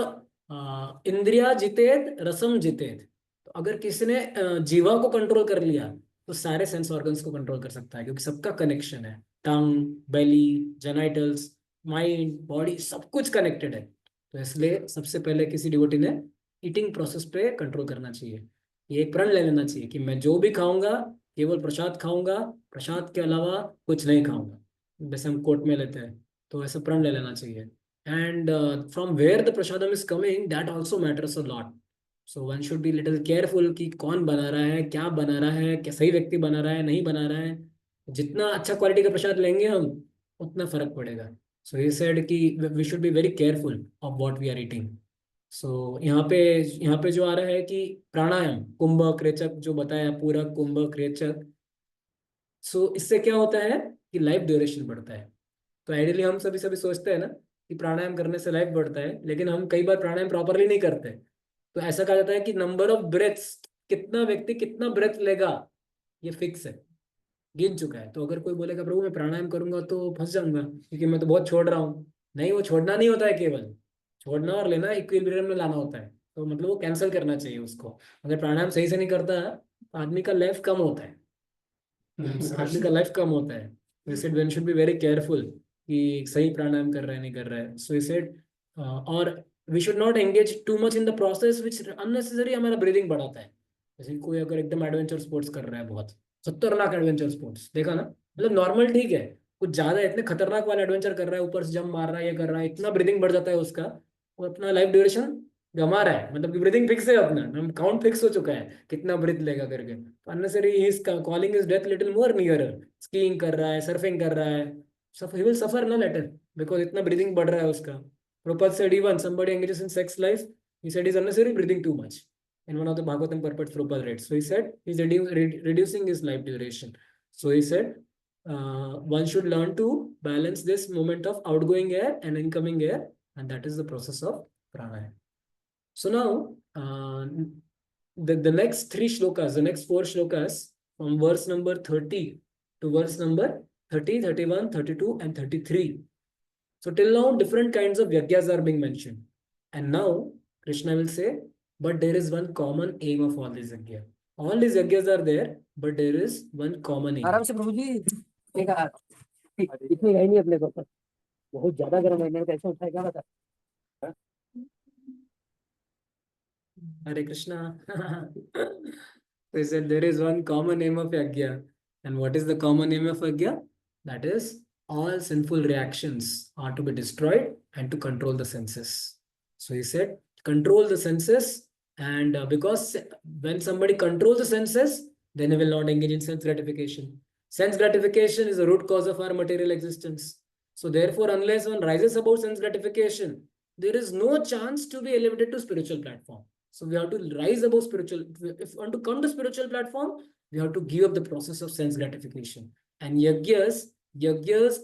इंद्रिया जितेत रसम जितेत. तो अगर किसी ने जीवा को कंट्रोल कर लिया तो सारे सेंस ऑर्गन्स को कंट्रोल कर सकता है, क्योंकि सबका कनेक्शन है. टंग, बेली, जेनाइटल्स, माइंड, बॉडी, सब कुछ कनेक्टेड है. तो इसलिए सबसे पहले किसी डिवोटी ने ईटिंग प्रोसेस पे कंट्रोल करना चाहिए. ये एक प्रण ले लेना चाहिए कि मैं जो भी खाऊंगा केवल प्रसाद खाऊंगा, प्रसाद के अलावा कुछ नहीं खाऊंगा. जैसे हम कोर्ट में लेते हैं, तो ऐसा प्रण ले लेना चाहिए. And from where the prasadam is coming, that also matters a lot. So one should be little careful कि कौन बना रहा है, क्या बना रहा है, क्या सही व्यक्ति बना रहा है, नहीं बना रहा है. जितना अच्छा क्वालिटी का प्रसाद लेंगे हम, उतना फर्क पड़ेगा. सो ही सेड कि we should be very careful of what we are eating. So यहाँ पे जो आ रहा है कि प्राणायाम, कुंभक रेचक जो बताया, पूरक, कुंभक रेचक. सो इससे क्या होता है कि लाइफ ड्यूरेशन बढ़ता है. तो आइडियली हम सभी सभी सोचते हैं ना कि प्राणायाम करने से लाइफ बढ़ता है, लेकिन हम कई बार प्राणायाम प्रॉपरली नहीं करते. तो ऐसा कहा जाता है कि नंबर ऑफ ब्रेथ्स, कितना व्यक्ति कितना ब्रेथ लेगा, ये फिक्स है, गिन चुका है. तो अगर कोई बोलेगा प्रभु मैं प्राणायाम करूंगा तो फंस जाऊंगा क्योंकि मैं तो बहुत छोड़ रहा हूँ, नहीं, वो छोड़ना नहीं होता है, केवल छोड़ना और लेना इक्विलिब्रियम में लाना होता है. तो मतलब वो कैंसिल करना चाहिए उसको. अगर प्राणायाम सही से नहीं करता तो आदमी का लाइफ कम होता है. आदमी का लाइफ कम होता है. तो इसे one should be very careful कि सही प्राणायाम कर रहा है नहीं कर रहा है. सो इसे और we should not engage too much in the process which unnecessary हमारा ब्रीदिंग बढ़ाता है. जैसे कोई अगर एकदम एडवेंचर स्पोर्ट्स कर रहा है, बहुत खतरनाक एडवेंचर स्पोर्ट्स देखा ना, मतलब नॉर्मल ठीक है, कुछ ज्यादा इतने खतरनाक वाला एडवेंचर कर रहा है, ऊपर से जंप मार रहा है, ये कर रहा है, इतना ब्रीदिंग बढ़ जाता है उसका, वो अपना लाइफ ड्यूरेशन गंवा रहा है. मतलब कि ब्रीदिंग फिक्स है, अपना हम काउंट फिक्स हो चुका है कितना ब्रीथ लेगा करके. Unnecessary he is calling his death little more near. Skiing कर रहा है, सर्फिंग कर रहा है, ही विल सफर ना लेटर बिकॉज इतना ब्रीदिंग बढ़ रहा है उसका. Prabhupada said even somebody engages in sex life, he said he's unnecessary breathing too much. In one of the Bhagavatam purports, Prabhupada read. So he said he's reducing his life duration. So he said one should learn to balance this movement of outgoing air and incoming air, and that is the process of pranayama. So now the next three shlokas, the next four shlokas from verse number 30 to verse number 30, 31, 32, and 33. So till now, different kinds of yagyas are being mentioned. And now, Krishna will say, but there is one common aim of all these yagyas. All these yagyas are there, but there is one common aim.
आराम से प्रभु जी. इतनी है नहीं अपने को, बहुत ज्यादा गर्म है, मेरे को कैसे उठाएगा बता.
Hare Krishna. So he said there is one common aim of yagya. And what is the common aim of yagya? That is, all sinful reactions are to be destroyed and to control the senses. So he said, control the senses, and because when somebody controls the senses, then he will not engage in sense gratification. Sense gratification is the root cause of our material existence. So therefore, unless one rises above sense gratification, there is no chance to be elevated to spiritual platform. So we have to rise above spiritual. If we want to come to spiritual platform, we have to give up the process of sense gratification. And yagyas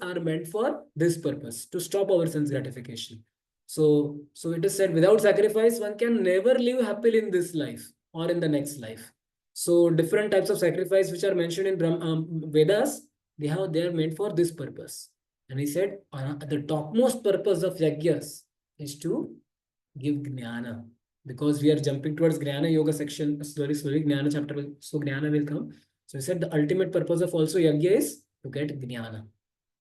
are meant for this purpose, to stop our sense gratification. So it is said, without sacrifice, one can never live happily in this life or in the next life. So different types of sacrifice which are mentioned in Vedas, they are meant for this purpose. And he said, the topmost purpose of yagyas is to give jnana. Because we are jumping towards Jnana Yoga section slowly, Jnana chapter will, so Jnana will come. So he said the ultimate purpose of also yagya is to get Jnana.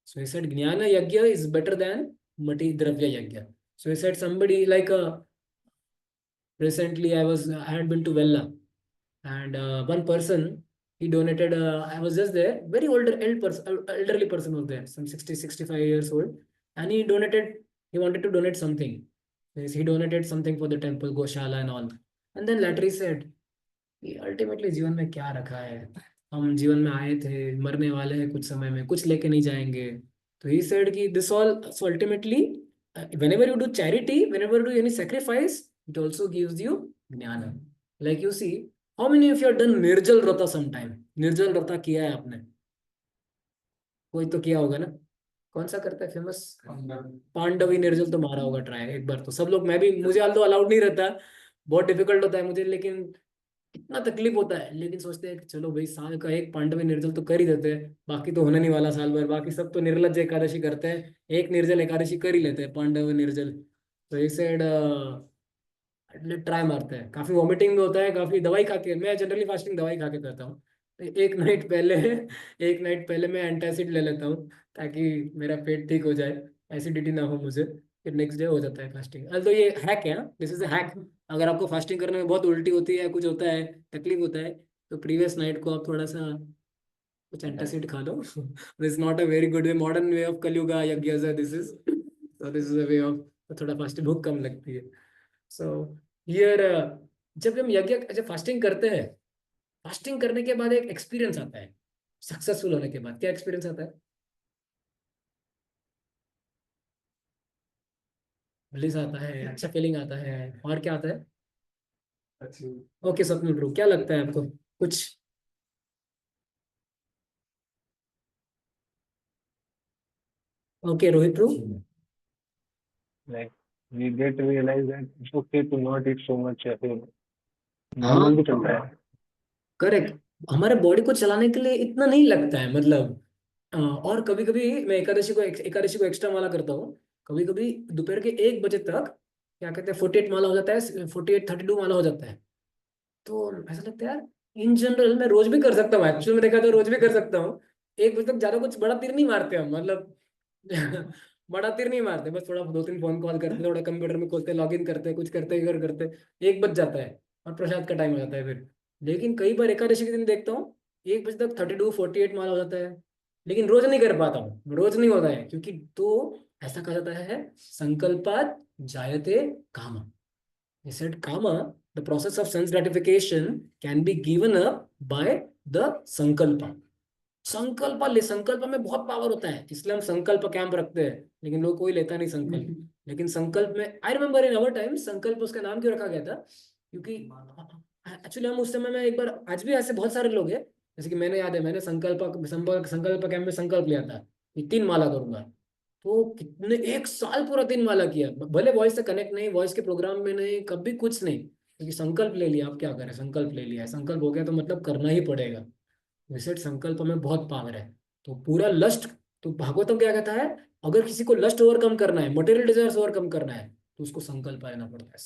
So he said Jnana yagya is better than Mati Dravya yagya. So he said somebody like recently I had been to Vella, and one person, he donated, I was just there, very elderly person was there, some 60, 65 years old, and he wanted to donate something. He donated something for the temple, Goshala and all. And then later he said, कि ultimately जीवन में क्या रखा है। हम जीवन में आए थे, मरने वाले हैं कुछ समय में, कुछ लेके नहीं जाएंगे। तो ही सेड कि this all, so ultimately whenever you do charity, whenever you do any sacrifice, it also gives you ज्ञान। Like you see, how many of you have done निर्जल व्रता sometime? निर्जल व्रता किया है आपने? कोई तो किया होगा ना। कौन सा करता है फेमस? पांडवी निर्जल तो मारा होगा ट्राई एक बार तो सब लोग। मैं भी, मुझे हाल तो अलाउड नहीं रहता, बहुत डिफिकल्ट होता है मुझे, लेकिन इतना तकलीफ होता है। लेकिन सोचते हैं कि चलो भाई साल का एक पांडवी निर्जल तो कर ही देते हैं, बाकी तो होने नहीं वाला साल भर। बाकी सब तो निर्लज्ज एकादशी करते हैं, एक निर्जल एकादशी कर ही लेते हैं, पांडव निर्जल। तो एक साइड ट्राई मारते हैं। काफी वॉमिटिंग भी होता है, काफी दवाई खा के, मैं जनरली फास्टिंग दवाई खा के करता हूँ। तो एक नाइट पहले मैं एंटासिड ले लेता हूँ, ताकि मेरा पेट ठीक हो जाए, एसिडिटी ना हो मुझे, फिर नेक्स्ट डे हो जाता है फास्टिंग। तो ये हैक है, दिस इज अ हैक। अगर आपको फास्टिंग करने में बहुत उल्टी होती है, कुछ होता है, तकलीफ होता है, तो प्रीवियस नाइट को आप थोड़ा सा कुछ एंटासिड खा लो। This not a very good way, modern way of Kaliyuga yajna, this is a way of, थोड़ा फास्टिंग भूख कम लगती है। सो हियर जब हम यज्ञ, जब फास्टिंग करते हैं, फास्टिंग करने के बाद एक एक्सपीरियंस आता है, सक्सेसफुल होने के बाद क्या एक्सपीरियंस आता है? ब्लिस आता है, अच्छा फीलिंग आता है, और क्या आता है? ओके स्वप्निल ब्रो, क्या लगता है आपको कुछ? Okay Rohit bro.
Like we get to realize that it's okay to not eat so much ahead.
हाँ
नॉर्मल भी चलता है।
करेक्ट, हमारे बॉडी को चलाने के लिए इतना नहीं लगता है, मतलब और कभी कभी मैं एकादशी को एक्स्ट्रा माला करता हूँ। कभी कभी दोपहर के 1 बजे तक क्या कहते हैं 48 माला हो जाता है, 48-32 माला हो जाता है। तो ऐसा लगता है यार, इन जनरल मैं रोज भी कर सकता हूँ, एक्चुअली में देखा तो रोज भी कर सकता हूँ। 1 बजे तक ज्यादा कुछ बड़ा तीर नहीं मारते हम, मतलब बड़ा तीर नहीं मारते, बस थोड़ा 2-3 फोन कॉल करते, थोड़ा कंप्यूटर में खोलते, लॉग इन करते, कुछ करते, इधर करते, 1 बज जाता है और प्रसाद का टाइम हो जाता है फिर। लेकिन कई बार एकादशी के दिन देखता हूँ 1 बजे तक 32-48 माला हो जाता है। लेकिन रोज नहीं कर पाता हूँ, रोज नहीं होता है, क्योंकि तो ऐसा कहा जाता है संकल्पात जायते कामा। He said kama, the process of sense gratification can be given up by the sankalpa। संकल्प में बहुत पावर होता है, इसलिए हम संकल्प कैंप रखते हैं, लेकिन लोग कोई लेता नहीं संकल्प। लेकिन संकल्प में, I remember in our time, संकल्प उसका नाम क्यों रखा गया था, क्योंकि एक्चुअली हम उस समय में एक बार, आज भी ऐसे बहुत सारे लोग हैं, जैसे कि मैंने याद है, मैंने संकल्प कैंप में संकल्प लिया था कि 3 माला करूंगा। तो कितने, 1 साल पूरा 3 माला किया, भले वॉइस से कनेक्ट नहीं, वॉइस के प्रोग्राम में नहीं, कभी कुछ नहीं, क्योंकि संकल्प ले लिया। आप क्या करें, संकल्प ले लिया है, संकल्प हो गया तो मतलब करना ही पड़ेगा। विशेष संकल्प में बहुत पावर है। तो पूरा लस्ट, तो भागवतम क्या कहता है, अगर किसी को लस्ट ओवरकम करना है, मटेरियल डिजायर्स ओवरकम करना है, तो उसको संकल्प लेना पड़ता है।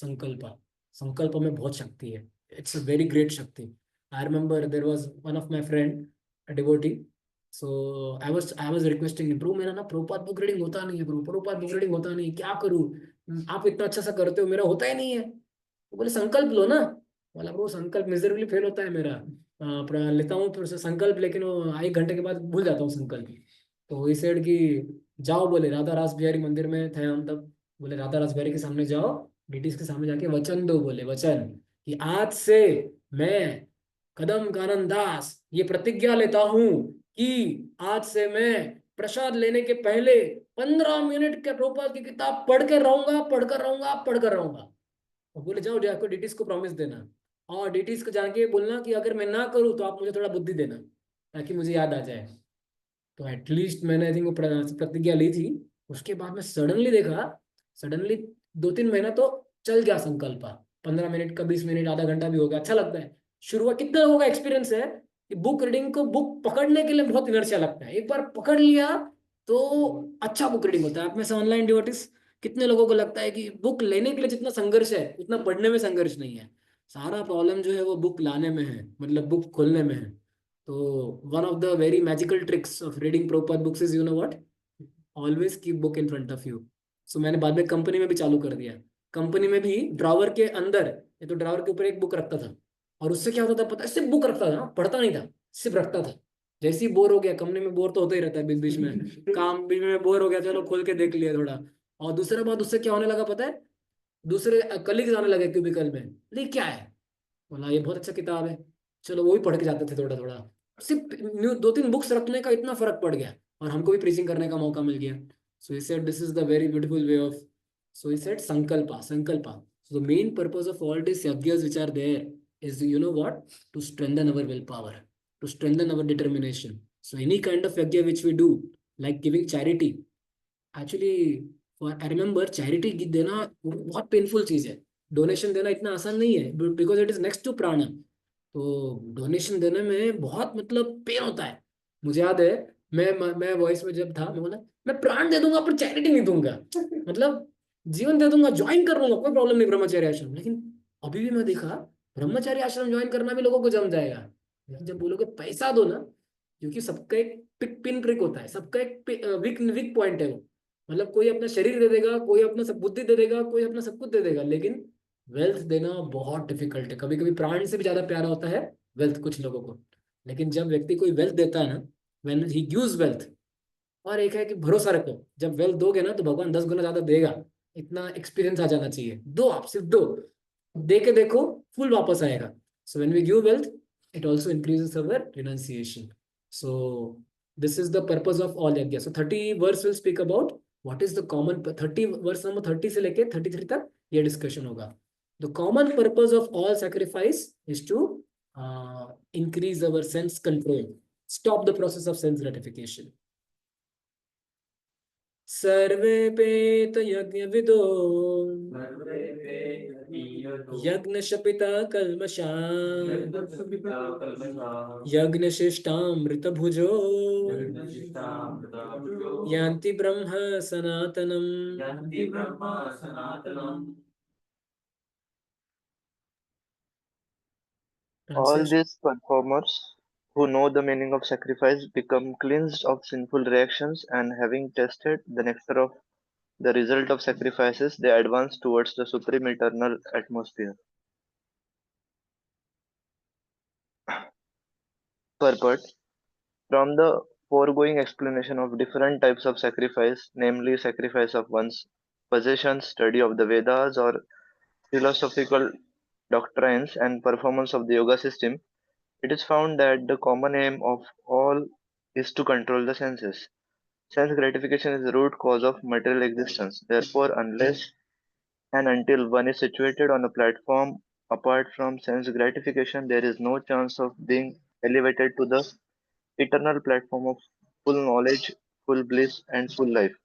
संकल्प में बहुत शक्ति है, it's a very great shakti. I remember there was one of my friend, a devotee. So I was requesting, bro मेरा ना प्रभुपाद बुक रीडिंग होता नहीं है, ब्रो प्रभुपाद बुक रीडिंग होता नहीं, क्या करूँ, आप इतना अच्छा सा करते हो, मेरा होता ही नहीं है। तो बोले संकल्प लो ना। बोला ब्रो संकल्प मिजरेबली फेल होता है मेरा, लेता हूँ फिर से संकल्प, लेकिन वो 1 घंटे के बाद भूल जाता हूँ संकल्प। तो वही सेड कि जाओ, बोले राधा रास बिहारी मंदिर में थे हम तब, बोले राधा रास बिहारी के सामने जाओ, डीटीज के सामने जाके वचन दो, बोले वचन कि आज से मैं कदम कानन दास ये प्रतिज्ञा लेता हूँ कि आज से मैं प्रसाद लेने के पहले 15 मिनट के प्रभुपाद की किताब पढ़कर रहूंगा। और बोले जाओ जाकर डीटीज को प्रॉमिस देना, और डीटीज को जाके बोलना कि अगर मैं ना करूँ तो आप मुझे थोड़ा बुद्धि देना, ताकि मुझे याद आ जाए। तो एटलीस्ट मैंने आई थिंक वो प्रतिज्ञा ली थी। उसके बाद मैं सडनली देखा, सडनली 2-3 महीना तो चल गया संकल्प। 15 मिनट का, 20 मिनट, आधा घंटा भी हो गया, अच्छा लगता है। शुरुआत कितना लोगों का एक्सपीरियंस है कि बुक रीडिंग को, बुक पकड़ने के लिए बहुत इनर्शिया लगता है, एक बार पकड़ लिया तो अच्छा बुक रीडिंग होता है। आप में से ऑनलाइन डिवोटिस कितने लोगों को लगता है कि बुक लेने के लिए जितना संघर्ष है उतना पढ़ने में संघर्ष नहीं है? सारा प्रॉब्लम जो है वो बुक लाने में है, मतलब बुक खोलने में है। तो one of the very magical tricks of reading Prabhupada books is, you know what, always keep book in front of you. So मैंने बाद में कंपनी में भी चालू कर दिया। कंपनी में भी ड्रॉवर के अंदर, ये तो ड्रॉवर के ऊपर एक बुक रखता था, और उससे क्या होता था पता है, सिर्फ बुक रखता था, पढ़ता नहीं था, सिर्फ रखता था। जैसे ही बोर हो गया, कंपनी में बोर तो होता ही रहता है बीच बीच में, काम बीच में बोर हो गया, चलो खोल के देख लिया थोड़ा। और दूसरा बात उससे क्या होने लगा पता है, दूसरे कलीग्स आने लगे क्यूबिकल में, नहीं क्या है, बोला ये बहुत अच्छा किताब है, चलो वो भी पढ़ के जाते थे थोड़ा थोड़ा। सिर्फ 2-3 बुक्स रखने का इतना फर्क पड़ गया, और हमको भी प्रीचिंग करने का मौका मिल गया। So he said this is the very beautiful way of, so he said sankalpa. So the main purpose of all these yajnas which are there is, you know what, to strengthen our willpower, to strengthen our determination. So any kind of yajna which we do, like giving charity, actually for I remember charity देना बहुत painful चीज है, donation देना इतना आसान नहीं है, because it is next to prana. तो डोनेशन देने में बहुत मतलब पेन होता है। मुझे याद है, मैं वॉइस में जब था, मैं बोला मैं प्राण दे दूंगा पर चैरिटी नहीं दूंगा, मतलब जीवन दे दूंगा, ज्वाइन कर लूंगा, कोई प्रॉब्लम नहीं ब्रह्मचर्य आश्रम। लेकिन अभी भी मैं देखा ब्रह्मचर्य आश्रम ज्वाइन करना भी लोगों को जम जाएगा, लेकिन जब बोलोगे पैसा दो ना, क्योंकि सबका एक पिन ट्रिक होता है, सबका एक वीक पॉइंट है वो। मतलब कोई अपना शरीर दे देगा, कोई अपना सब बुद्धि दे देगा, कोई अपना सब कुछ दे देगा, लेकिन वेल्थ देना बहुत डिफिकल्ट है। कभी कभी प्राण से भी ज्यादा प्यारा होता है वेल्थ कुछ लोगों को। लेकिन जब व्यक्ति कोई वेल्थ देता है ना, व्हेन ही गिव्स वेल्थ, और एक है कि भरोसा रखो, जब वेल्थ दोगे ना तो भगवान 10 गुना ज्यादा देगा, इतना एक्सपीरियंस आ जाना चाहिए। दो, आप सिर्फ दो, दे के देखो, फुल वापस आएगा। So when we give wealth, it also increases our renunciation. So this is the purpose of all yajna. So 30 verse will speak about what is the common, 30 verse number 30 से लेके 33 तक ये डिस्कशन होगा। The common purpose of all sacrifice is to increase our sense control, stop the process of sense gratification. सर्वेपेत यज्ञविदो यज्ञशपिता कल्मषा यज्ञशिष्टामृतभुजो यान्ति ब्रह्म सनातनम्।
All these performers who know the meaning of sacrifice become cleansed of sinful reactions, and having tasted the nectar of the result of sacrifices, they advance towards the supreme eternal atmosphere. Purport: from the foregoing explanation of different types of sacrifice, namely sacrifice of one's possessions, study of the Vedas, or philosophical doctrines, and performance of the yoga system, it is found that the common aim of all is to control the senses. Sense gratification is the root cause of material existence. Therefore, unless and until one is situated on a platform apart from sense gratification, there is no chance of being elevated to the eternal platform of full knowledge, full bliss, and full life.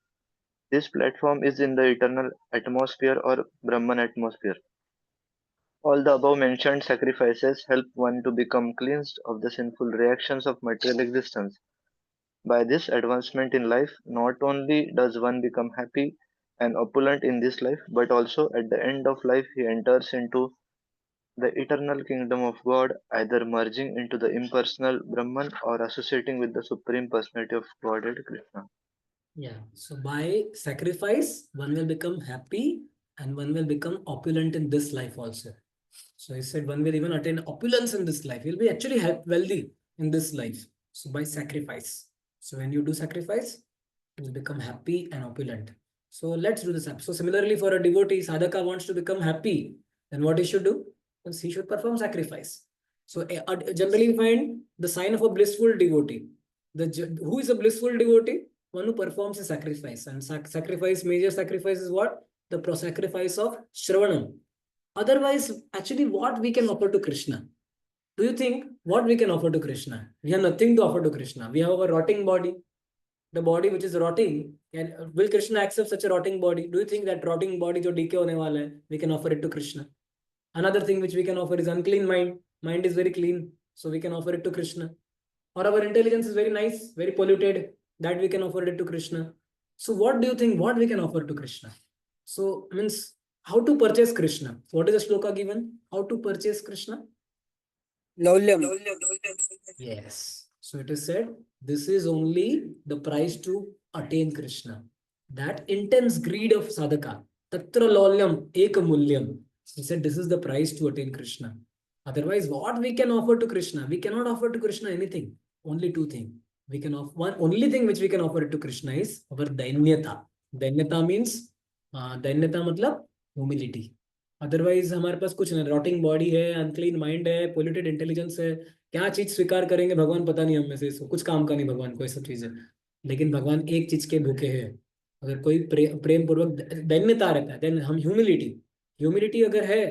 This platform is in the eternal atmosphere or Brahman atmosphere. All the above mentioned sacrifices help one to become cleansed of the sinful reactions of material existence. By this advancement in life, not only does one become happy and opulent in this life, but also at the end of life he enters into the eternal kingdom of God, either merging into the impersonal Brahman or associating with the Supreme Personality of Godhead Krishna.
Yeah, so by sacrifice, one will become happy and one will become opulent in this life also. So he said one will even attain opulence in this life. He'll be actually wealthy in this life. So by sacrifice. So when you do sacrifice, you will become happy and opulent. So let's do this. So similarly, for a devotee, sadhaka wants to become happy, then what he should do? He should perform sacrifice. So generally we find the sign of a blissful devotee. Who is a blissful devotee? One who performs a sacrifice. And sacrifice, major sacrifice is what? The sacrifice of Shravanam. Otherwise, actually, what we can offer to Krishna? Do you think what we can offer to Krishna? We have nothing to offer to Krishna. We have a rotting body. The body which is rotting, will Krishna accept such a rotting body? Do you think that rotting body jo decay hone wala hai, we can offer it to Krishna? Another thing which we can offer is unclean mind. Mind is very clean, so we can offer it to Krishna. Or our intelligence is very nice, very polluted, that we can offer it to Krishna. So what do you think, what we can offer to Krishna? So means how to purchase Krishna. What is the shloka given? How to purchase Krishna?
Laulyam.
Yes. So it is said, this is only the price to attain Krishna. That intense greed of sadhaka. Tatra laulyam ekamulyam. He said, this is the price to attain Krishna. Otherwise, what we can offer to Krishna? We cannot offer to Krishna anything. Only two things. We can offer, one only thing which we can offer to Krishna is our dainyata. Dainyata means, dainyata matlab humility. Otherwise हमारे पास कुछ नहीं, rotting body है, unclean mind है, polluted intelligence है, क्या चीज स्वीकार करेंगे भगवान पता नहीं, हम में से इसको कुछ काम का नहीं भगवान को ये सब चीजें। लेकिन भगवान एक चीज के भूखे हैं, अगर कोई प्रेम पूर्वक दैन्यता रहता है, देन हम ह्यूमिलिटी, ह्यूमिलिटी अगर है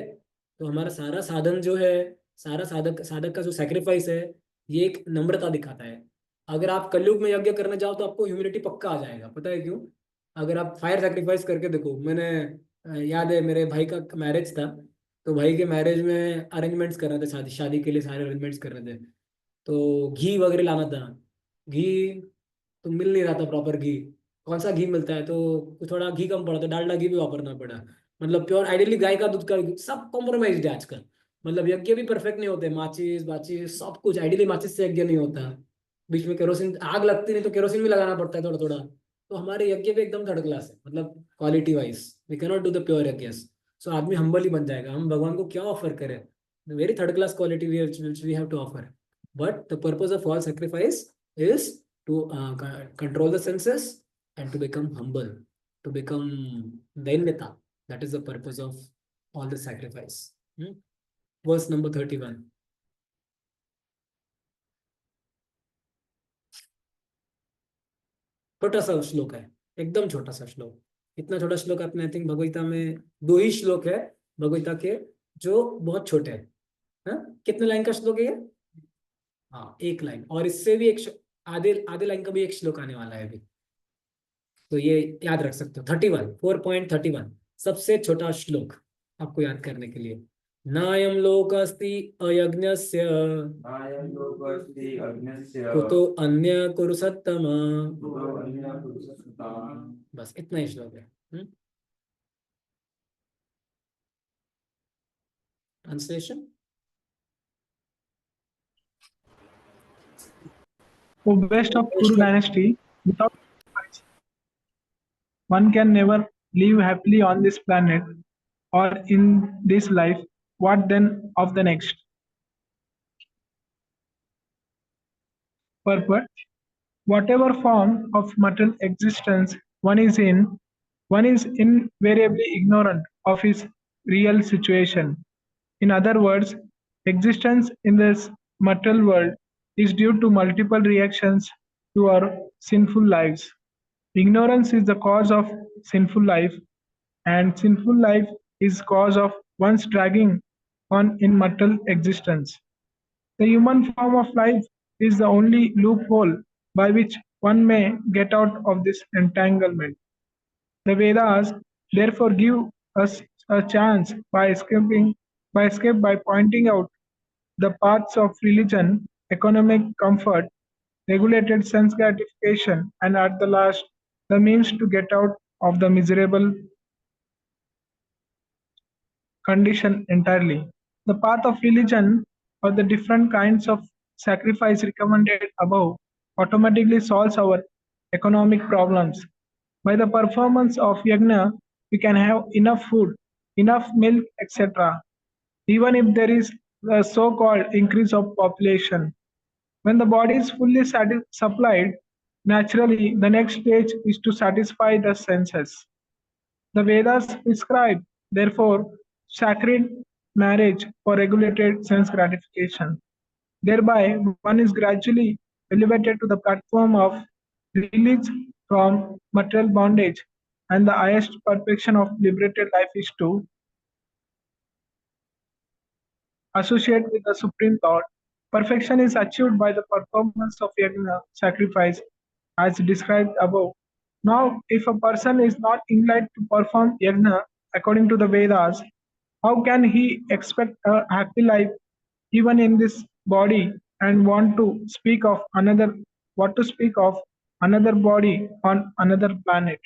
तो हमारा सारा साधन जो है, सारा साधक साधक का जो सेक्रीफाइस है, ये एक नम्रता दिखाता है। अगर आप कलयुग में यज्ञ करने जाओ तो आपको ह्यूमिलिटी पक्का आ जाएगा, पता है क्यों? अगर आप फायर सेक्रीफाइस करके देखो, मैंने याद है मेरे भाई का मैरिज था, तो भाई के मैरिज में अरेंजमेंट्स कर रहे थे, शादी शादी के लिए सारे अरेंजमेंट्स कर रहे थे, तो घी वगैरह लाना था। घी तो मिल नहीं रहा था प्रॉपर घी, कौन सा घी मिलता है, तो थोड़ा घी कम पड़ा, तो डालडा घी भी वापरना पड़ा। मतलब प्योर आइडियली गाय का दूध का घी, सब कॉम्प्रोमाइज है आजकल। मतलब यज्ञ भी परफेक्ट नहीं होते, माचिस बाचिस सब कुछ, आइडियली माचिस से यज्ञ नहीं होता, बीच में केरोसिन आग लगती नहीं तो केरोसिन भी लगाना पड़ता है थोड़ा थोड़ा। तो हमारे यज्ञ भी एकदम थर्ड क्लास है, मतलब quality wise we cannot do the pure yajna. So आदमी हम्बल ही बन जाएगा, हम भगवान को क्या ऑफर करें, very third class quality which we have to offer. But the purpose of all sacrifice is to control the senses and to become humble, to become Dainyata. That is the purpose of all the sacrifice. Verse number 31. छोटा सा श्लोक है, एकदम छोटा सा श्लोक। इतना छोटा श्लोक आपने आई थिंक भगवगीता में 2 ही श्लोक है भगवगीता के जो बहुत छोटे हैं। कितने लाइन का श्लोक है ये? हाँ, 1 लाइन, और इससे भी एक आधे आधे लाइन का भी एक श्लोक आने वाला है अभी, तो ये याद रख सकते हो। 31, 4.31 सबसे छोटा श्लोक आपको याद करने के लिए। नायम लोक अस्ति अयज्ञस्य
नायं लोकस्ति अग्न्यस्य
कुतो अन्य कुरु सत्तम।
कुतो अन्यः पुरुषोत्तमः।
बस इतना ही श्लोक है। Translation.
O best of Kuru dynasty, without sacrifice, one can never live happily on this planet or in this life. What then of the next? Purport: whatever form of material existence one is in, one is invariably ignorant of his real situation. In other words, existence in this material world is due to multiple reactions to our sinful lives. Ignorance is the cause of sinful life, and sinful life is cause of one's dragging on in material existence. The human form of life is the only loophole by which one may get out of this entanglement. The Vedas therefore give us a chance by escape by pointing out the paths of religion, economic comfort, regulated sense gratification, and at the last, the means to get out of the miserable condition entirely. The path of religion or the different kinds of sacrifice recommended above automatically solves our economic problems. By the performance of yajna, we can have enough food, enough milk, etc., even if there is a so-called increase of population. When the body is fully supplied, naturally the next stage is to satisfy the senses. The Vedas prescribe, therefore, sacred marriage for regulated sense gratification. Thereby, one is gradually elevated to the platform of release from material bondage, and the highest perfection of liberated life is to associate with the Supreme Thought. Perfection is achieved by the performance of yajna, sacrifice, as described above. Now, if a person is not inclined to perform yajna according to the Vedas, how can he expect a happy life even in this body and want to speak of another body on another planet?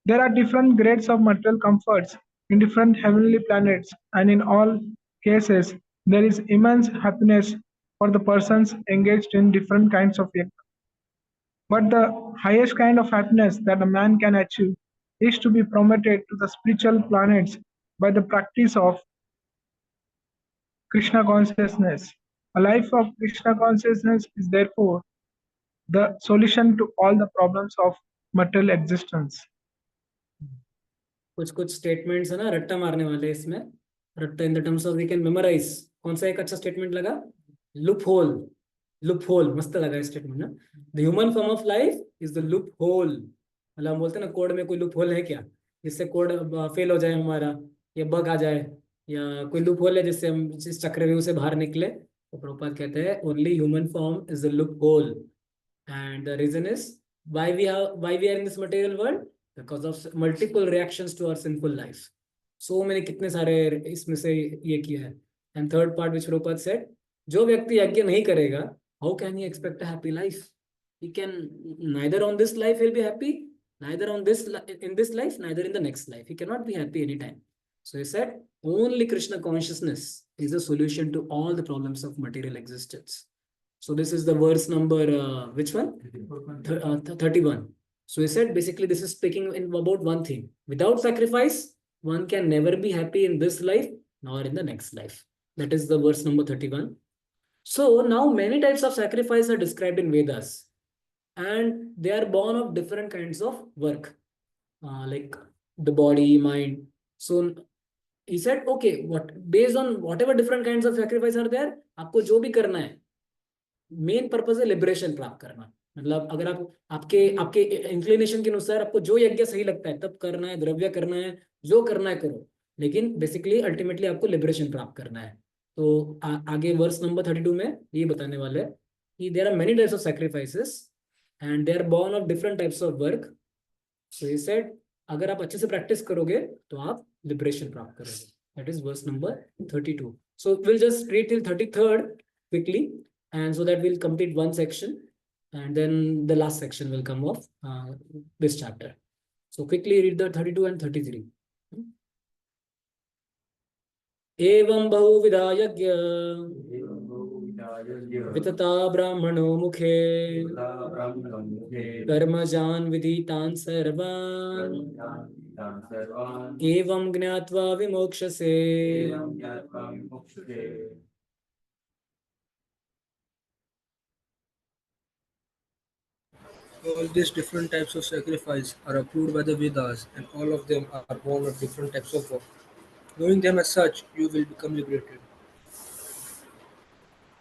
There are different grades of material comforts in different heavenly planets, and in all cases, there is immense happiness for the persons engaged in different kinds of yajna. But the highest kind of happiness that a man can achieve is to be promoted to the spiritual planets by the practice of Krishna consciousness. A life of Krishna consciousness is therefore the solution to all the problems of material existence.
कुछ statements है ना रट्टा मारने वाले इसमें, रट्टा in the terms of we can memorise. कौन सा एक अच्छा स्टेटमेंट लगा? लूप होल, लूप होल मस्त लगा स्टेटमेंट ना। The human form of life is the loop hole. मतलब हम बोलते हैं ना कोड में कोई लूप होल है क्या, जिससे कोड फेल हो जाए हमारा, या बग आ जाए, या कोई लूप होल है जिससे हम जिस चक्रव्यूह से बाहर निकले। तो प्रभुपाद कहते हैं only human form is the loop hole, and the reason is why we are in this material world, because of multiple reactions to our sinful life. So मैंने कितने सारे इसमें से ये किया है। And third part which Prabhupada said, जो व्यक्ति यज्ञ नहीं करेगा, how can he expect a happy life? He can neither on this life he'll be happy, neither on this in this life, neither in the next life. He cannot be happy anytime. So he said only Krishna consciousness is the solution to all the problems of material existence. So this is the verse number which one? 31. So he said basically this is speaking about one thing. Without sacrifice, one can never be happy in this life nor in the next life. That is the verse number 31. So now many types of sacrifice are described in Vedas, and they are born of different kinds of work, like the body, mind. So he said, okay, what based on whatever different kinds of sacrifice are there, आपको जो भी करना है, main purpose है liberation प्राप्त करना। मतलब अगर आप आपके आपके इंक्लिनेशन के अनुसार आपको जो यज्ञ सही लगता है तब करना है, द्रव्य करना है, जो करना है करो, लेकिन बेसिकली अल्टीमेटली आपको लिबरेशन प्राप्त करना है। तो आगे वर्स नंबर 32 में ये बताने वाले हैं कि there are many types of sacrifices and they are born of different types of work. So he said अगर आप अच्छे से प्रैक्टिस करोगे तो आप लिबरेशन प्राप्त करोगे। That is verse number 32। So will just read till 33rd quickly, and so that we'll complete one section, and then the last section will come of this chapter. So quickly read the 32 and 33. एवं बहुविधा यज्ञ वितता ब्राह्मणो मुखे कर्मजान् विदितान् सर्वान् एवं ज्ञात्वा विमोक्षसे।
All these different types of sacrifice are approved by the Vedas, and all of them are born of different types of work. Knowing them as such, you will become liberated.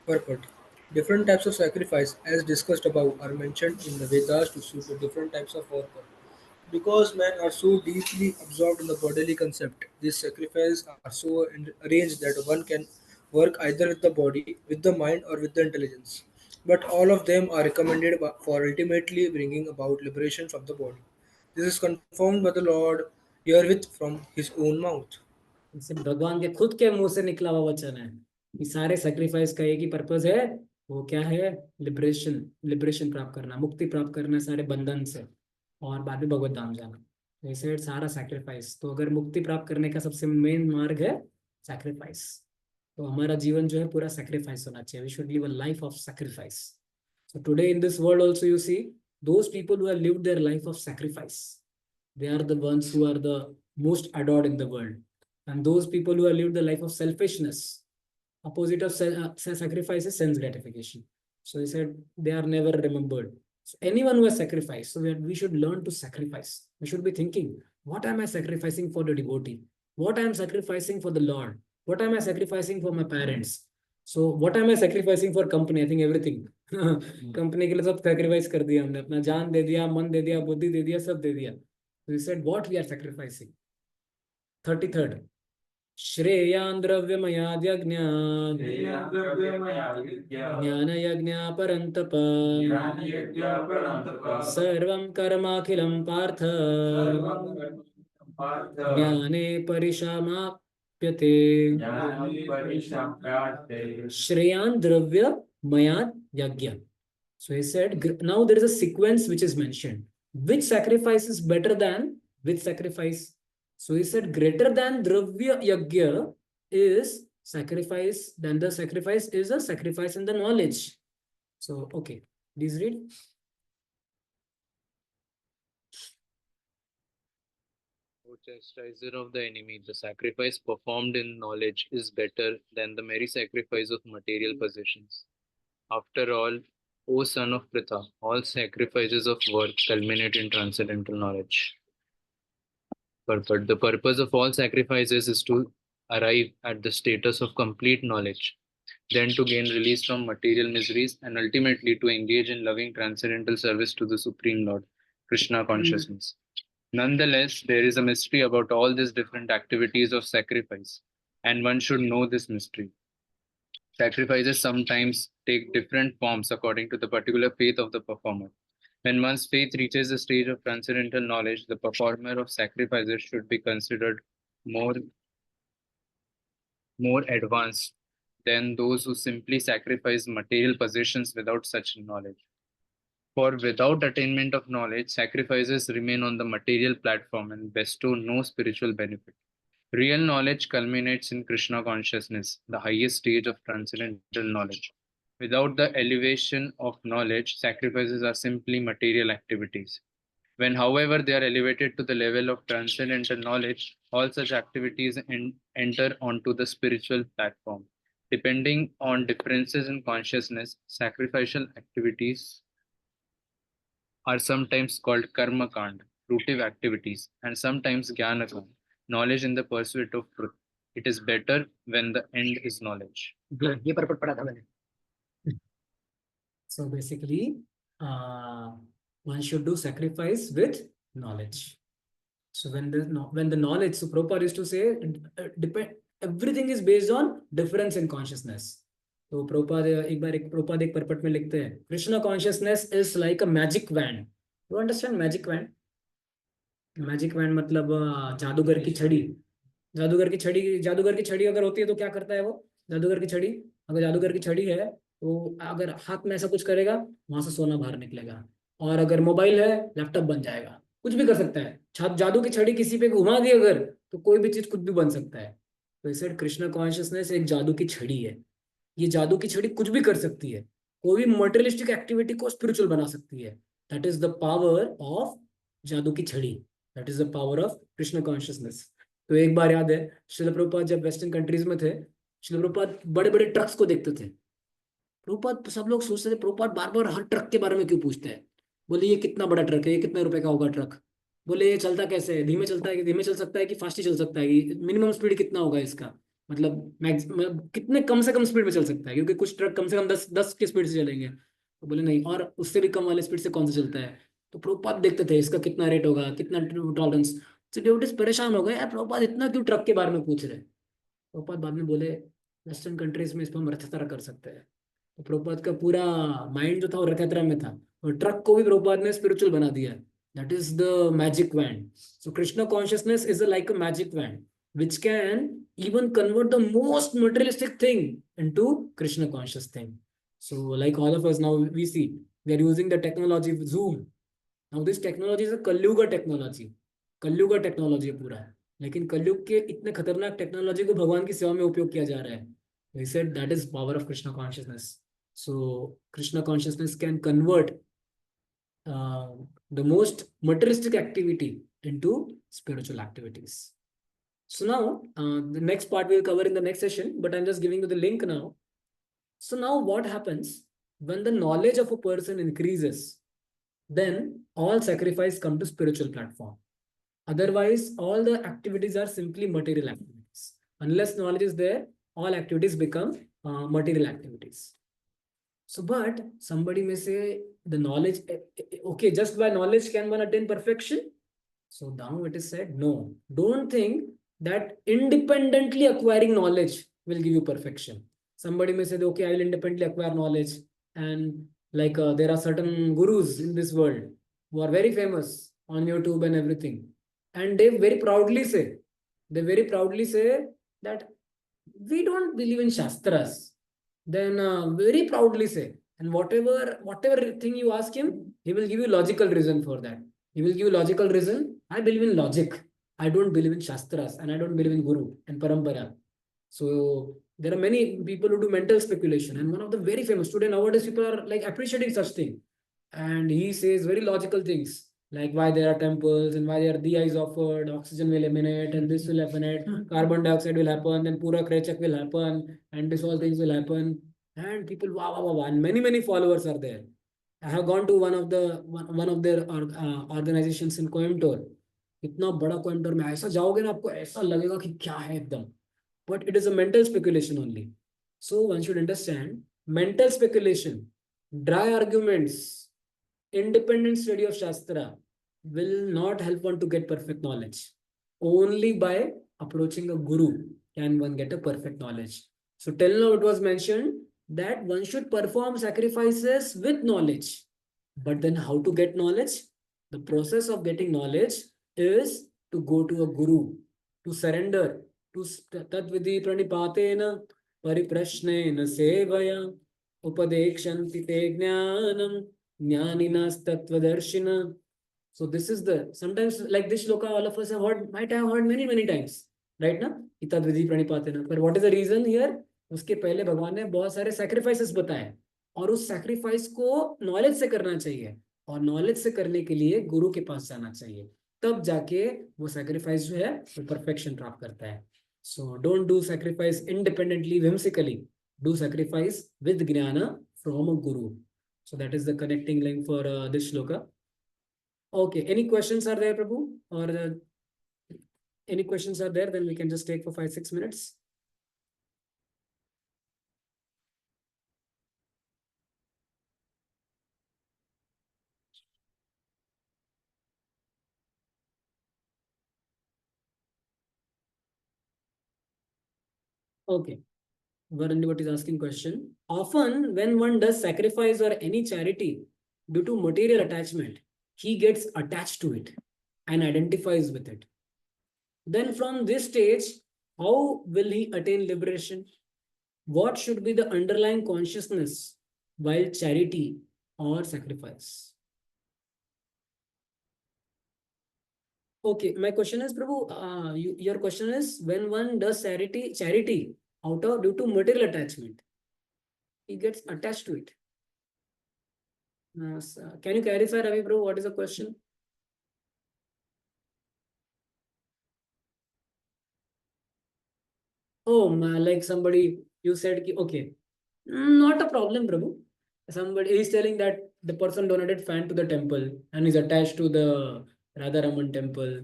Purport. Different types of sacrifice, as discussed above, are mentioned in the Vedas to suit the different types of worker. Because men are so deeply absorbed in the bodily concept, these sacrifices are so arranged that one can work either with the body, with the mind, or with the intelligence. But all of them are recommended for ultimately bringing about liberation from the body. This is confirmed by the Lord herewith from his own mouth.
इससे भगवान के खुद के मुंह से निकला हुआ वचन है कि सारे सेक्रीफाइस का एक ही पर्पस है, वो क्या है? लिबरेशन, लिबरेशन प्राप्त करना, मुक्ति प्राप्त करना सारे बंधन से, और बाद में भगवत धाम जाना। ऐसे सारा सैक्रिफाइस। तो अगर मुक्ति प्राप्त करने का सबसे मेन मार्ग है सैक्रिफाइस, तो हमारा जीवन जो है पूरा सैक्रिफाइस होना चाहिए। We should live a life of sacrifice. So today in this world also you see those people who have lived their life of sacrifice, they are the ones who are the most adored in the world. And those people who have lived the life of selfishness, opposite of sacrifice is sense gratification. So he said they are never remembered. So anyone who has sacrificed, so we should learn to sacrifice. We should be thinking, what am I sacrificing for the devotee? What I am sacrificing for the Lord? What am I sacrificing for my parents? So what am I sacrificing for company? I think everything. Company के लिए सब sacrifice कर दिया हमने, अपना जान दे दिया, मन दे दिया, बुद्धि दे दिया, सब दे दिया। So he said what we are sacrificing. 33rd. श्रेयान् द्रव्यमयाद्यज्ञात् ज्ञानयज्ञा परन्तप सर्वं कर्माखिलं पार्थ ज्ञाने परिसमाप्यते। श्रेयान् द्रव्यमयाद् यज्ञ. So he said now there is a sequence which is mentioned. Which sacrifice is better than which sacrifice? So he said greater than dravya yagya is sacrifice, then the sacrifice is a sacrifice in the knowledge. So, okay, please read.
O chastiser of the enemy, the sacrifice performed in knowledge is better than the merry sacrifice of material possessions. After all, O son of Pritha, all sacrifices of work culminate in transcendental knowledge. purport. The purpose of all sacrifices is to arrive at the status of complete knowledge, then to gain release from material miseries, and ultimately to engage in loving transcendental service to the Supreme Lord, Krishna consciousness. Nonetheless, there is a mystery about all these different activities of sacrifice, and one should know this mystery. Sacrifices sometimes take different forms according to the particular faith of the performer. When one's faith reaches the stage of transcendental knowledge, the performer of sacrifices should be considered more advanced than those who simply sacrifice material possessions without such knowledge. For without attainment of knowledge, sacrifices remain on the material platform and bestow no spiritual benefit. Real knowledge culminates in Krishna consciousness, the highest stage of transcendental knowledge. Without the elevation of knowledge, sacrifices are simply material activities. When, however, they are elevated to the level of transcendental knowledge, all such activities enter onto the spiritual platform. Depending on differences in consciousness, sacrificial activities are sometimes called karma kand, fruitive activities, and sometimes jnana kand, knowledge in the pursuit of truth. It is better when the end is knowledge.
ये purport पढ़ा था मैंने.
So basically, one should do sacrifice with knowledge. So when the knowledge, so Prabhupada used to say, everything is based on difference in consciousness. तो Prabhupada एक purport में लिखते हैं, Krishna consciousness is like a magic wand. You understand magic wand? Magic wand मतलब जादूगर की छड़ी. जादूगर की छड़ी अगर होती है तो क्या करता है वो? जादूगर की छड़ी, अगर जादूगर की छड़ी है तो अगर हाथ में ऐसा कुछ करेगा वहां से सोना बाहर निकलेगा, और अगर मोबाइल है लैपटॉप बन जाएगा, कुछ भी कर सकता है. जादू की छड़ी किसी पे घुमा दी अगर तो कोई भी चीज कुछ भी बन सकता है. तो इसे कृष्ण कॉन्शियसनेस एक जादू की छड़ी है. ये जादू की छड़ी कुछ भी कर सकती है, कोई भी मटेरियलिस्टिक एक्टिविटी को स्पिरिचुअल बना सकती है. That is the power of जादू की छड़ी. That is the power of Krishna consciousness. तो एक बार याद है, श्रील प्रभुपाद जब वेस्टर्न कंट्रीज में थे, श्रील प्रभुपाद बड़े बड़े ट्रक्स को देखते थे. प्रभुपाद, सब लोग सोचते थे प्रभुपाद बार बार हर ट्रक के बारे में क्यों पूछते हैं. बोले ये कितना बड़ा ट्रक है, ये कितने रुपए का होगा ट्रक. बोले ये चलता कैसे है, धीमे चलता है कि धीमे चल सकता है कि फास्ट ही चल सकता है, मिनिमम स्पीड कितना होगा इसका, मतलब कितने कम से कम स्पीड में चल सकता है, क्योंकि कुछ ट्रक कम से कम 10 की स्पीड से चलेंगे. तो बोले नहीं, और उससे भी कम वाले स्पीड से कौन सा चलता है. तो प्रभुपाद देखते थे इसका कितना रेट होगा, कितना टॉलरेंस. तो डिवोटीज परेशान हो गए, यार प्रभुपाद इतना क्यों ट्रक के बारे में पूछ रहे. प्रभुपाद बाद में बोले वेस्टर्न कंट्रीज में इसको हम रथयात्रा कर सकते हैं. तो प्रभुपाद का पूरा माइंड जो था वो रथयात्रा में था, और ट्रक को भी प्रभुपाद ने स्पिरिचुअल बना दिया. That is the magic wand. So Krishna consciousness is like a magic wand which can even convert the most materialistic thing into Krishna conscious thing. So like all of us now we see we are using the technology Zoom. Now this technology is a Kalyuga technology. Kalyuga technology पूरा है, लेकिन कलयुग के इतने खतरनाक technology को भगवान की सेवा में उपयोग किया जा रहा है. He said that is power of Krishna consciousness. So Krishna consciousness can convert the most materialistic activity into spiritual activities. So now the next part we'll cover in the next session, but I'm just giving you the link now. So now what happens when the knowledge of a person increases, then all sacrifice come to spiritual platform. Otherwise, all the activities are simply material activities. Unless knowledge is there, all activities become material activities. So, but somebody may say the knowledge, okay, just by knowledge can one attain perfection? So now it is said, no, don't think that independently acquiring knowledge will give you perfection. Somebody may say, okay, I will independently acquire knowledge, and like there are certain gurus in this world who are very famous on YouTube and everything, and they very proudly say that we don't believe in Shastras. Then very proudly say, and whatever thing you ask him, he will give you logical reason for that. He will give you logical reason. I believe in logic. I don't believe in Shastras, and I don't believe in Guru and Parampara. So there are many people who do mental speculation, and one of the very famous today nowadays people are like appreciating such thing, and he says very logical things like why there are temples and why there are diyas offered, oxygen will emanate and this will happen, carbon dioxide will happen, then Pura Krechak will happen, and this all things will happen, and people wow, and many followers are there. I have gone to one of their organizations in Coimbatore. इतना बड़ा coin toss में ऐसा जाओगे ना, आपको ऐसा लगेगा कि क्या है एकदम, but it is a mental speculation only. So one should understand mental speculation, dry arguments, independent study of Shastra will not help one to get perfect knowledge. Only by approaching a guru can one get a perfect knowledge. So till now it was mentioned that one should perform sacrifices with knowledge. But then how to get knowledge? The process of getting knowledge is to go to a guru, to surrender, to तद्विधि प्रणिपातेन परिप्रश्नेन सेवया उपदेक्षन्ति ते ज्ञानं ज्ञानिनस्तत्त्वदर्शिनः. So this is the, sometimes like this shloka all of us have heard, might have heard many times, right ना, तद्विधि प्रणिपातेन. But what is the reason here? उसके पहले भगवान ने बहुत सारे sacrifices बताए, और उस sacrifice को knowledge से करना चाहिए, और knowledge से करने के लिए गुरु के पास जाना चाहिए, तब जाके वो sacrifice जो है वो perfection प्राप्त करता है. So don't do sacrifice independently, whimsically. Do sacrifice with jnana from a guru. So that is the connecting link for this shloka. Okay, any questions are there, Prabhu? Or any questions are there, then we can just take for 5-6 minutes. Okay. Varun, what is asking question? Often when one does sacrifice or any charity due to material attachment, he gets attached to it and identifies with it. Then from this stage, how will he attain liberation? What should be the underlying consciousness while charity or sacrifice? Okay, my question is, Prabhu, your question is, when one does charity out of due to material attachment, he gets attached to it. Can you clarify, Ravi, Prabhu, what is the question? Oh, like somebody, you said, okay, not a problem, Prabhu. Somebody is telling that the person donated fan to the temple and is attached to the Radharaman temple,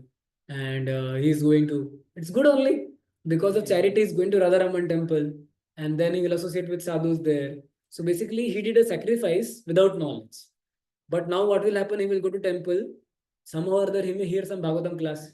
and he's going to, it's good only because of charity is going to Radharaman temple, and then he will associate with sadhus there. So basically he did a sacrifice without knowledge. But now what will happen? He will go to temple, somehow or other he may hear some Bhagavatam class,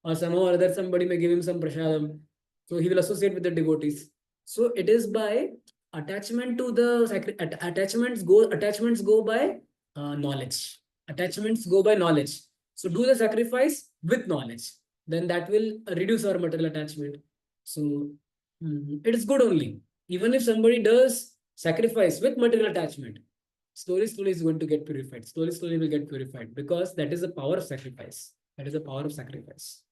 or somehow or other somebody may give him some prasadam. So he will associate with the devotees. So it is by attachment to the attachments go by knowledge. Attachments go by knowledge. So do the sacrifice with knowledge. Then that will reduce our material attachment. So it is good only. Even if somebody does sacrifice with material attachment, slowly is going to get purified. Slowly will get purified, because that is the power of sacrifice. That is the power of sacrifice.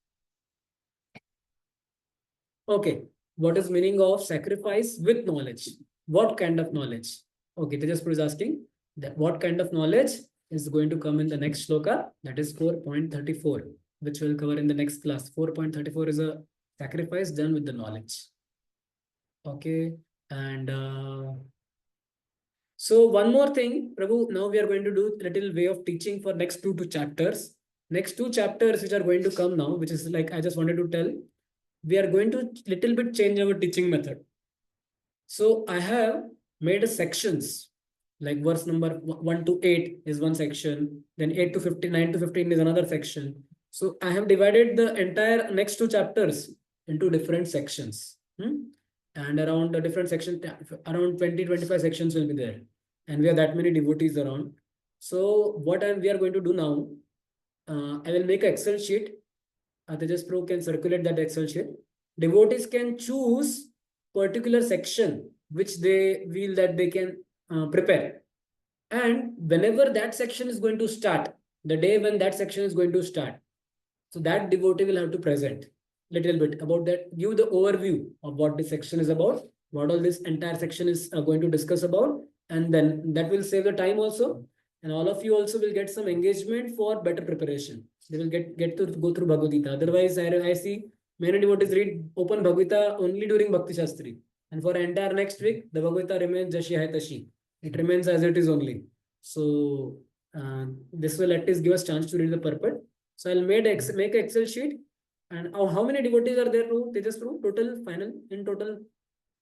Okay, what is meaning of sacrifice with knowledge? What kind of knowledge? Okay, Tejas is asking that what kind of knowledge is going to come in the next shloka, that is 4.34, which we'll cover in the next class. 4.34 is a sacrifice done with the knowledge. Okay, and so one more thing, Prabhu, now we are going to do a little way of teaching for next two chapters. Next two chapters which are going to come now, which is like I just wanted to tell, we are going to little bit change our teaching method. So I have made a sections, like verse number 1 to 8 is one section, then 8 to 15, 9 to 15 is another section. So I have divided the entire next two chapters into different sections. And around the different section, around 20-25 sections will be there. And we have that many devotees around. So what we are going to do now, I will make an Excel sheet. Tejas Pro can circulate that Excel sheet. Devotees can choose particular section which they feel that they can prepare. And whenever that section is going to start, the day when that section is going to start, so that devotee will have to present little bit about that, give the overview of what this section is about, what all this entire section is going to discuss about, and then that will save the time also, and all of you also will get some engagement for better preparation. They will get to go through Bhagavad Gita. Otherwise, I see many devotees read open Bhagavad Gita only during Bhakti Shastri, and for entire next week, the Bhagavad Gita remains Jashi Hai Tashi. It remains as it is only. So this will at least give us chance to read the purport. So I'll make Excel sheet, and how many devotees are there to Tejas Pro total final in total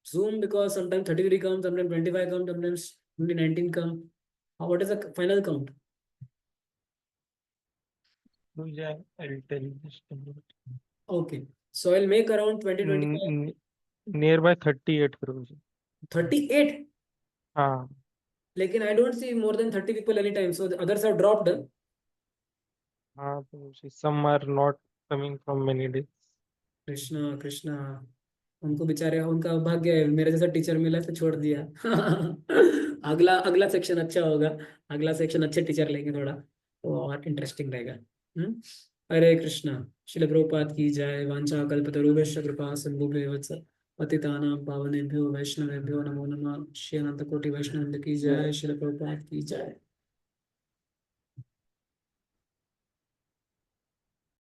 Zoom, because sometimes 33 come, sometimes 25 come, sometimes only 19 come. What is the final count?
Guruji, I'll tell you just a minute.
Okay, so I'll make around 20-25.
Nearby 38 Guruji.
38.
हाँ
Lekin I don't see more than 30 people anytime, so the others have dropped.
हाँ Guruji, some are not coming from many days.
Krishna Krishna, उनको बेचारे उनका भाग्य है, मेरे जैसा teacher मिला तो छोड़ दिया। अगला अगला सेक्शन अच्छा होगा, अगला सेक्शन अच्छे टीचर लेंगे थोड़ा, तो और इंटरेस्टिंग रहेगा। हरे कृष्णा। श्रील प्रभुपाद की जय। वांछा कल्पतरुभ्यश्च कृपा सिन्धुभ्यो वत्स पतितानां पावनेभ्यो वैष्णवेभ्यो नमो नमः। श्री अनंत कोटि वैष्णव की जय। श्रील प्रभुपाद की जय।